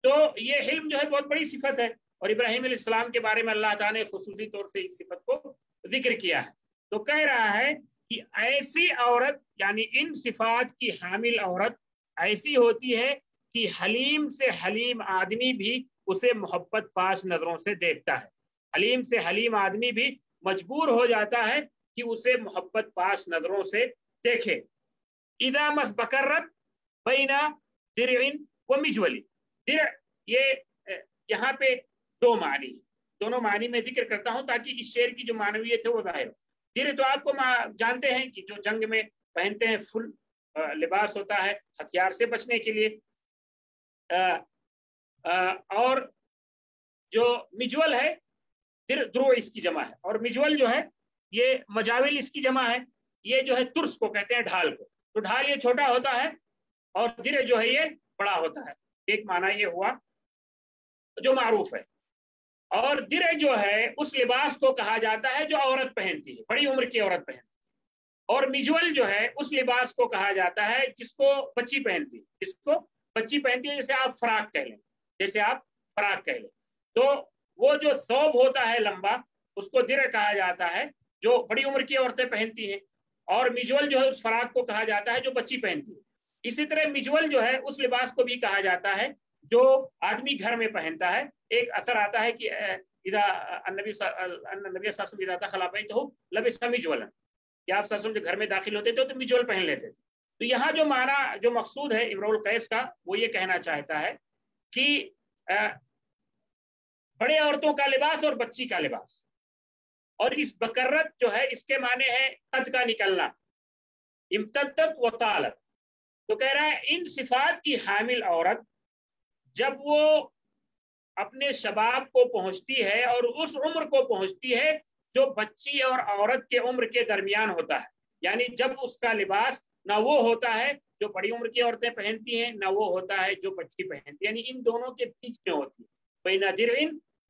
تو یہ حلم جو ہے بہت بڑی صفت ہے، اور ابراہیم علیہ السلام کے بارے میں اللہ تعالیٰ نے خصوصی طور سے اس صفت کو ذکر کیا ہے۔ تو کہہ رہا ہے کہ ایسی عورت، یعنی ان صفات کی حامل عورت ایسی ہوتی ہے کہ حلیم سے حلیم آدمی بھی اسے محبت پاس نظروں سے دیکھتا ہے، حلیم سے حلیم آدمی بھی مجبور ہو جاتا ہے کہ اسے محبت پاس نظروں سے دیکھے۔ اذا مسبکرت بین درع و مجولی، درع یہ یہاں پہ دو معنی، دونوں معنی میں ذکر کرتا ہوں تاکہ اس شعر کی جو معنویت ہے وہ ظاہر ہو۔ درع تو آپ کو جانتے ہیں کہ جو جنگ میں پہنتے ہیں، فل لباس ہوتا ہے ہتھیار سے بچنے کے لیے، اور جو مجول ہے درع اس کی جمع ہے، اور مجول جو ہے یہ مجاول اس کی جمع ہے۔ یہ جو ہے ترس کو کہتے ہیں ڈھال کو، تو ڈھال یہ چھوٹا ہوتا ہے اور درع جو ہے یہ بڑا ہوتا ہے، ایک معنی یہ ہوا جو معروف ہے۔ اور درع جو ہے اس لباس کو کہا جاتا ہے جو عورت پہنتی ہے، بڑی عمر کی عورت پہنتی ہے، اور مجول جو ہے اس لباس کو کہا جاتا ہے جس کو بچی پہنتی ہے، جس کو بچی پہنتی ہے، جیسے آپ فراق کہہ لیں، جیسے آپ فراق کہہ لیں۔ تو وہ جو ثوب ہوتا ہے لمبا اس کو درع کہا جاتا ہے جو بڑی عمر کی عورتیں پہنتی ہیں، اور مجول جو ہے اس فراق کو کہا جاتا ہے جو بچی پہنتی ہے۔ اسی طرح مجول جو ہے اس لباس کو بھی کہا جاتا ہے جو آدمی گھر میں پہنتا ہے۔ ایک اثر آتا ہے کہ النبی صلی اللہ علیہ وسلم اذا دخل بیتہ لبس مجولا، کہ آپ صلی اللہ علیہ وسلم جو گھر میں داخل ہوتے تھے تو مجول پہن لیتے تھے۔ تو یہاں جو معنی جو مقصود ہے امرؤ القیس کا وہ یہ کہنا چاہتا ہے کہ بڑے عورتوں کا لباس اور بچی کا لباس، اور اس بکرت جو ہے اس کے معنی ہے قد کا نکلنا، امتدت و طالت۔ تو کہہ رہا ہے ان صفات کی حامل عورت جب وہ اپنے شباب کو پہنچتی ہے اور اس عمر کو پہنچتی ہے جو بچی اور عورت کے عمر کے درمیان ہوتا ہے، یعنی جب اس کا لباس نہ وہ ہوتا ہے جو بڑی عمر کی عورتیں پہنتی ہیں، نہ وہ ہوتا ہے جو بچی پہنتی ہے، یعنی ان دونوں کے بیچ میں ہوتی ہے، بین درع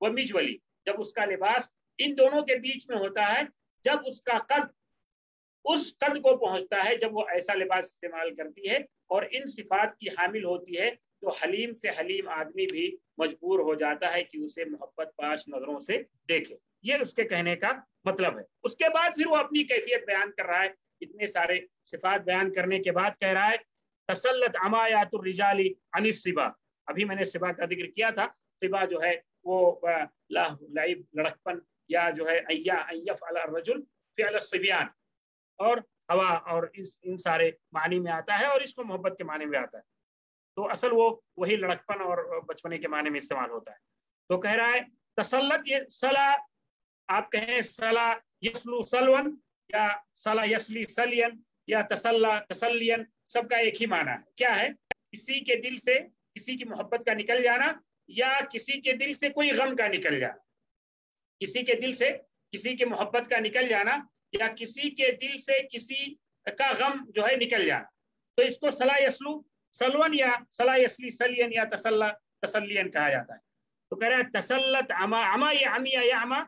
و مجولی، جب اس کا لباس ان دونوں کے بیچ میں ہوتا ہے، جب اس کا قد اس قد کو پہنچتا ہے جب وہ ایسا لباس استعمال کرتی ہے اور ان صفات کی حامل ہوتی ہے، تو حلیم سے حلیم آدمی بھی مجبور ہو جاتا ہے کہ اسے محبت پاش نظروں سے دیکھے۔ یہ اس کے کہنے کا مطلب ہے۔ اس کے بعد پھر وہ اپنی کیفیت بیان کر رہا ہے، اتنے سارے صفات بیان کرنے کے بعد کہہ رہا ہے تسلط عمایات الرجال عن الصبا۔ ابھی میں نے صبا کا ذکر کیا تھا، صبا جو ہے وہ لعب، لڑکپن، یا جو ہے ان يفعل الرجل فعل الصبيان، اور ہوا اور ان سارے معنی میں آتا ہے، اور اس کو محبت کے معنی میں آتا ہے، تو اصل وہ وہی لڑکپن اور بچپنے کے معنی میں استعمال ہوتا ہے۔ تو کہہ رہا ہے تسلط، یہ صلا آپ کہیں صلا یسلو سلون، یا صلا یسلی سلین، یا تسلا تسلین، سب کا ایک ہی معنی ہے۔ کیا ہے؟ کسی کے دل سے کسی کی محبت کا نکل جانا، یا کسی کے دل سے کوئی غم کا نکل جانا، کسی کے دل سے کسی کی محبت کا نکل جانا، یا کسی کے دل سے کسی کا غم جو ہے نکل جانا، تو اس کو صلا یسلو سلون یا صلا یسلی سلین یا تسلا تسلین کہا جاتا ہے۔ تو کہہ رہا ہے تسلط عما، عما یہ عمیہ یعما،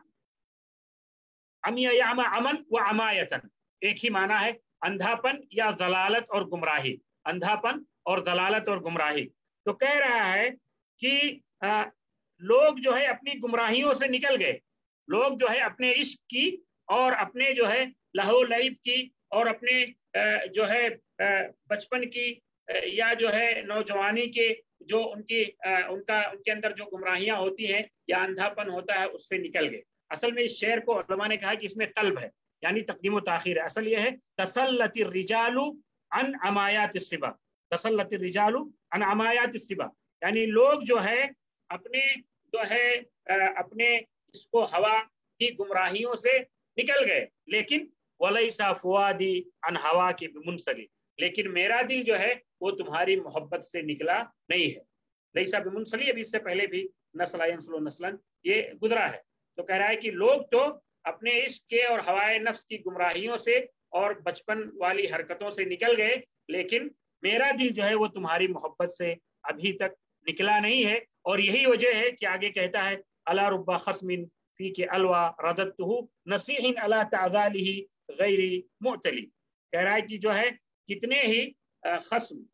عمیہ یعما امن و عمایتن، ایک ہی معنی ہے، اندھاپن یا ضلالت اور گمراہی، اندھاپن اور ضلالت اور گمراہی۔ تو کہہ رہا ہے کہ لوگ جو ہے اپنی گمراہیوں سے نکل گئے، لوگ جو ہے اپنے عشق کی اور اپنے جو ہے لہو لعب کی اور اپنے جو ہے بچپن کی یا جو ہے نوجوانی کے جو ان کے اندر جو گمراہیاں ہوتی ہیں یا اندھاپن ہوتا ہے اس سے نکل گئے۔ اصل میں اس شعر کو علماء نے کہا کہ اس میں قلب ہے، یعنی تقدیم و تاخیر ہے۔ اصل یہ ہے تسلط الرجال عن عمایات الصبا، تسلط الرجال عن عمایات الصبا، یعنی لوگ جو ہے अपने जो है अपने इसको हवा की गुमराहियों से निकल गए, लेकिन वलैसा फुआदी अन हवा की बिमुनसली, लेकिन मेरा दिल जो है वो तुम्हारी मोहब्बत से निकला नहीं है। लैसा बिमुनसली, अभी इससे पहले भी नस्लन ये गुजरा है। तो कह रहा है कि लोग तो अपने इश्क के और हवाए नफ्स की गुमराहियों से और बचपन वाली हरकतों से निकल गए, लेकिन मेरा दिल जो है वो तुम्हारी मोहब्बत से अभी तक निकला नहीं है। और यही वजह है कि आगे कहता है अला रुब्बा खस्मिन फी के अलवा रदतहु नसीहिन अला ताज़ालिही गैरी मुअतली। कह रहा है कि जो है कितने ही खस्म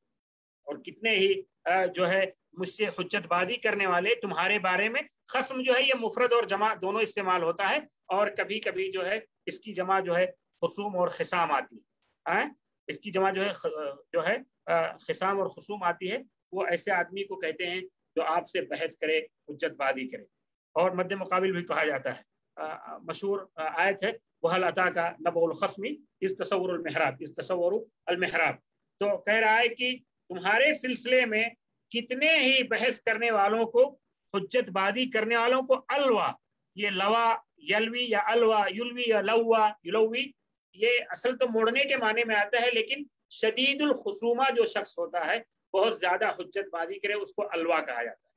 और कितने ही जो है मुझसे हुज्जतबाजी करने वाले तुम्हारे बारे में। खस्म जो है ये मुफरद और जमा दोनों इस्तेमाल होता है, और कभी कभी जो है इसकी जमा जो है खुसूम और खिसाम आती है। इसकी जमा जो है खिसाम और खुसूम आती है। वो ऐसे आदमी को कहते हैं जो आपसे बहस करे, हुज्जतबाजी करे। और मद्दे मुकाबिल भी कहा जाता है। मशहूर आयत है वहल अता का नबउल खस्मी इस तसव्वुरुल महराब, इस तसव्वुरु अल महराब। तो कह रहा है कि तुम्हारे सिलसिले में कितने ही बहस करने वालों को, हुज्जतबाजी करने वालों को, अलवा, ये लवा यलवी या अलवा युलवी या लवा युलवी, ये असल तो मोड़ने के माने में आता है, लेकिन शदीदुल खुसूमा जो शख्स होता है, बहुत ज्यादा हुज्जतबाजी करे, उसको अलवा कहा जाता है।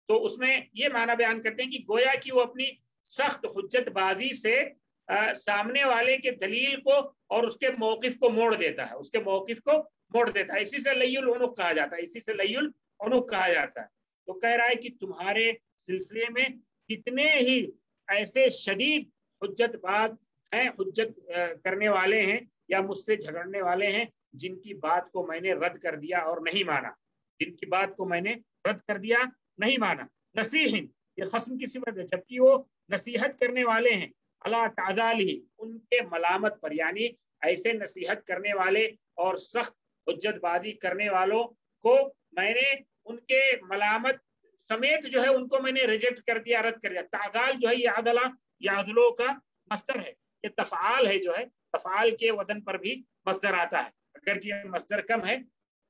तो उसमें ये माना बयान करते हैं कि गोया कि वो अपनी सख्त हुज्जतबाजी से सामने वाले के दलील को और उसके मौकिफ को मोड़ देता है, उसके मौकिफ को मोड़ देता है। इसी से लय्युल उनुक कहा जाता है, इसी से लय्युल उनुक कहा जाता है। तो कह रहा है कि तुम्हारे सिलसिले में कितने ही ऐसे शदीद हुज्जतबाज हैं, हुज्जत करने वाले हैं या मुझसे झगड़ने वाले हैं, जिनकी बात को मैंने रद्द कर दिया और नहीं माना, जिनकी बात को मैंने रद्द कर दिया, नहीं माना। नसीहिन, ये खस्म की सिफत है, जबकि वो नसीहत करने वाले हैं, अला ताज़ाली, उनके मलामत पर, यानी ऐसे नसीहत करने वाले और सख्त हुज्जतबाजी करने वालों को मैंने उनके मलामत समेत जो है उनको मैंने रिजेक्ट कर दिया, रद्द कर दिया। ताज़ाल जो है ये अदला याजलो का मस्दर है, ये तफ़आल है, जो है तफ़आल के वजन पर भी मस्दर आता है, अगर ये मस्दर कम है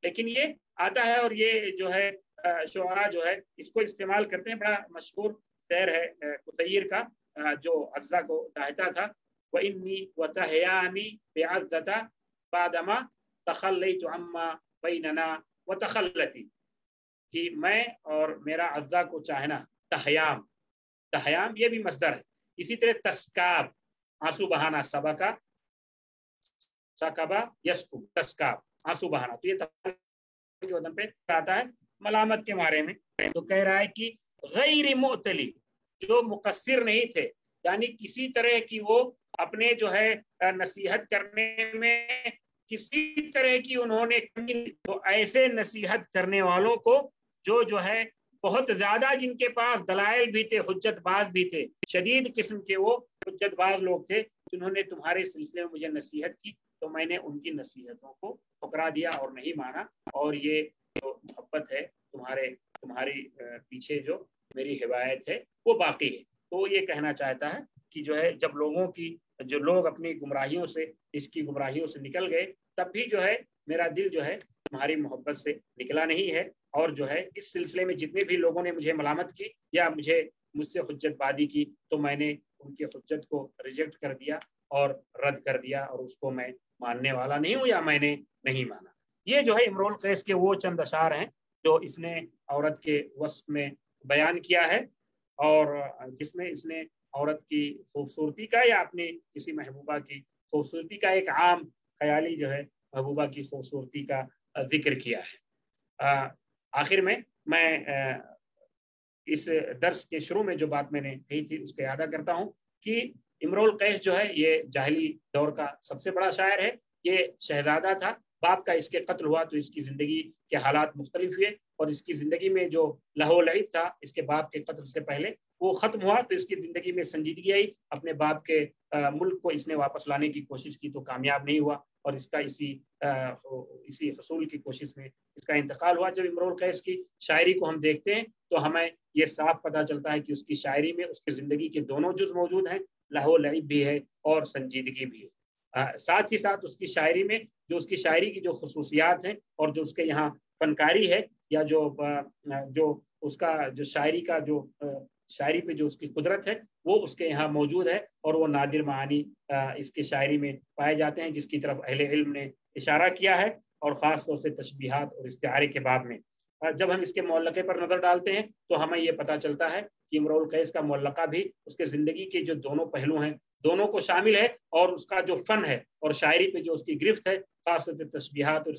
लेकिन ये आता है। और ये जो है शुआरा जो है इसको इस्तेमाल करते हैं। बड़ा मशहूर शेर है कुसैर का, जो अज़्ज़ा को चाहता था, व इन्नी व तहयानी बेअज़्ज़ता बादमा तखल्लैतु अम्मा बैनना व तखल्लती, कि मैं और मेरा अज़्ज़ा को चाहना, तहयाम, तहयाम ये भी मस्दर है। इसी तरह तस्काब, आंसू बहाना, सबका सकबा यस्कु, तस्काब आंसू बहाना, तो ये के वजन पे आता है मलामत के बारे में। तो कह रहा है कि गैर मुअतली, जो मुकस्सिर नहीं थे, यानी किसी तरह की वो अपने जो है नसीहत करने में किसी तरह की उन्होंने, तो ऐसे नसीहत करने वालों को जो है बहुत ज्यादा, जिनके पास दलाइल भी थे, हुज्जतबाज भी थे, शदीद किस्म के वो हुज्जतबाज लोग थे, जिन्होंने तुम्हारे सिलसिले में मुझे नसीहत की, तो मैंने उनकी नसीहतों को ठुकरा दिया और नहीं माना। और ये जो मोहब्बत है तुम्हारी पीछे जो मेरी हिदायत है वो बाकी है। तो ये कहना चाहता है कि जो है जब लोग अपनी गुमराहियों से, इसकी गुमराहियों से निकल गए, तब भी जो है मेरा दिल जो है तुम्हारी मोहब्बत से निकला नहीं है। और जो है इस सिलसिले में जितने भी लोगों ने मुझे मलामत की या मुझसे हुज्जतबाजी की, तो मैंने उनकी हुज्जत को रिजेक्ट कर दिया और रद्द कर दिया, और उसको मैं मानने वाला नहीं हूँ या मैंने नहीं माना। ये जो है इमरुल कैस के वो चंद अशार हैं जो इसने औरत के वस्फ में बयान किया है, और जिसमें इसने औरत की खूबसूरती का या अपनी किसी महबूबा की खूबसूरती का एक आम ख्याली जो है महबूबा की खूबसूरती का जिक्र किया है। आखिर में मैं इस दर्स के शुरू में जो बात मैंने कही थी उसको यादा करता हूँ कि इमरुल कैस जो है ये जाहिली दौर का सबसे बड़ा शायर है। ये शहजादा था, बाप का इसके कत्ल हुआ तो इसकी जिंदगी के हालात मुख्तलिफ हुए, और इसकी जिंदगी में जो लहो लईब था इसके बाप के कत्ल से पहले वो खत्म हुआ, तो इसकी जिंदगी में संजीदगी आई। अपने बाप के मुल्क को इसने वापस लाने की कोशिश की तो कामयाब नहीं हुआ, और इसका इसी हसूल की कोशिश में इसका इंतकाल हुआ। जब इमरुल कैस की शायरी को हम देखते हैं तो हमें ये साफ पता चलता है कि उसकी शायरी में उसकी जिंदगी के दोनों जुज मौजूद हैं, लहो लईब भी है और संजीदगी भी है। साथ ही साथ उसकी शायरी में जो उसकी शायरी की जो खसूसियात हैं और जो उसके यहाँ फनकारी है या जो اس کا جو شاعری کا جو شاعری پہ جو اس کی قدرت ہے وہ اس کے یہاں موجود ہے، اور وہ نادر معانی اس کے شاعری میں پائے جاتے ہیں، جس کی طرف اہل علم نے اشارہ کیا ہے، اور خاص طور سے تشبیہات اور استعارے کے باب میں۔ جب ہم اس کے معلقے پر نظر ڈالتے ہیں تو ہمیں یہ پتہ چلتا ہے کہ امرؤ القیس کا معلقہ بھی اس کے زندگی کے جو دونوں پہلو ہیں دونوں کو شامل ہے، اور اس کا جو فن ہے اور شاعری پہ جو اس کی گرفت ہے، خاص طور سے تشبیہات اور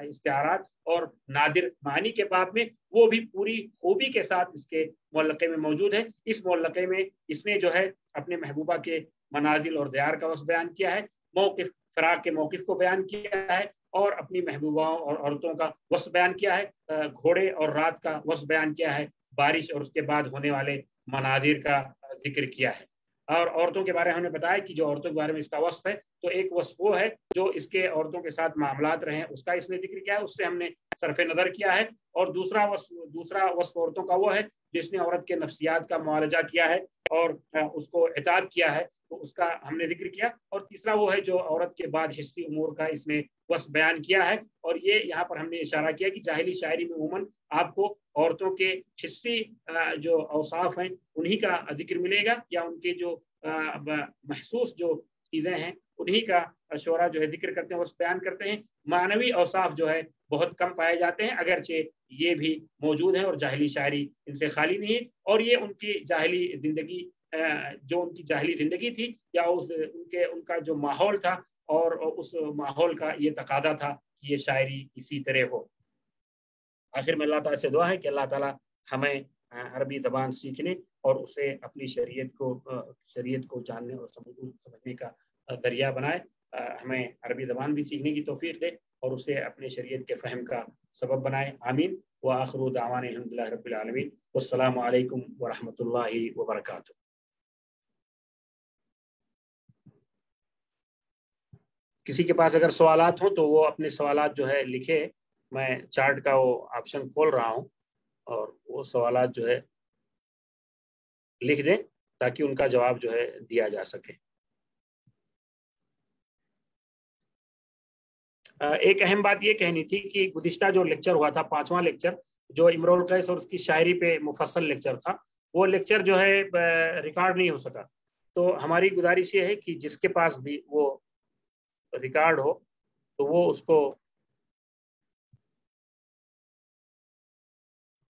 استعارات اور نادر معنی کے باب میں، وہ بھی پوری خوبی کے ساتھ اس کے معلقے میں موجود ہے۔ اس معلقے میں اس نے جو ہے اپنے محبوبہ کے منازل اور دیار کا وصف بیان کیا ہے، موقف فراق کے موقف کو بیان کیا ہے، اور اپنی محبوباؤں اور عورتوں کا وصف بیان کیا ہے، گھوڑے اور رات کا وصف بیان کیا ہے، بارش اور اس کے بعد ہونے والے مناظر کا ذکر کیا ہے۔ اور عورتوں کے بارے میں ہم نے بتایا کہ جو عورتوں کے بارے میں اس کا وصف ہے، تو ایک وصف وہ ہے جو اس کے عورتوں کے ساتھ معاملات رہے ہیں اس کا اس نے ذکر کیا ہے، اس سے ہم نے صرف نظر کیا ہے، اور دوسرا وصف عورتوں کا وہ ہے جس نے عورت کے نفسیات کا معالجہ کیا ہے اور اس کو عتاب کیا ہے، تو اس کا ہم نے ذکر کیا، اور تیسرا وہ ہے جو عورت کے بعد حصی امور کا اس نے وصف بیان کیا ہے، اور یہ یہاں پر ہم نے اشارہ کیا کہ جاہلی شاعری میں عموماً آپ کو عورتوں کے حصی جو اوصاف ہیں انہی کا ذکر ملے گا، یا ان کے جو محسوس جو چیزیں ہیں انہی کا شعراء جو ہے ذکر کرتے ہیں، وصف بیان کرتے ہیں۔ معنوی اوصاف جو ہے بہت کم پائے جاتے ہیں، اگرچہ یہ بھی موجود ہیں اور جاہلی شاعری ان سے خالی نہیں ہے، اور یہ ان کی جاہلی زندگی جو ان کی جاہلی زندگی تھی، یا ان کا جو ماحول تھا، اور اس ماحول کا یہ تقاضا تھا کہ یہ شاعری اسی طرح ہو۔ آخر میں اللہ تعالیٰ سے دعا ہے کہ اللہ تعالیٰ ہمیں عربی زبان سیکھنے اور اسے اپنی شریعت کو جاننے اور سمجھنے کا ذریعہ بنائے، ہمیں عربی زبان بھی سیکھنے کی توفیق دے اور اسے اپنے شریعت کے فہم کا سبب بنائے، آمین۔ وآخر دعوانا الحمد للہ رب العالمین، والسلام علیکم ورحمۃ اللہ وبرکاتہ۔ کسی کے پاس اگر سوالات ہوں تو وہ اپنے سوالات جو ہے لکھے، میں چارٹ کا وہ آپشن کھول رہا ہوں، اور وہ سوالات جو ہے لکھ دیں تاکہ ان کا جواب جو ہے دیا جا سکے۔ ایک اہم بات یہ کہنی تھی کہ گزشتہ جو لیکچر ہوا تھا، 5واں لیکچر، جو امرؤ القیس اور اس کی شاعری پہ مفصل لیکچر تھا، وہ لیکچر جو ہے ریکارڈ نہیں ہو سکا، تو ہماری گزارش یہ ہے کہ جس کے پاس بھی وہ ریکارڈ ہو تو وہ اس کو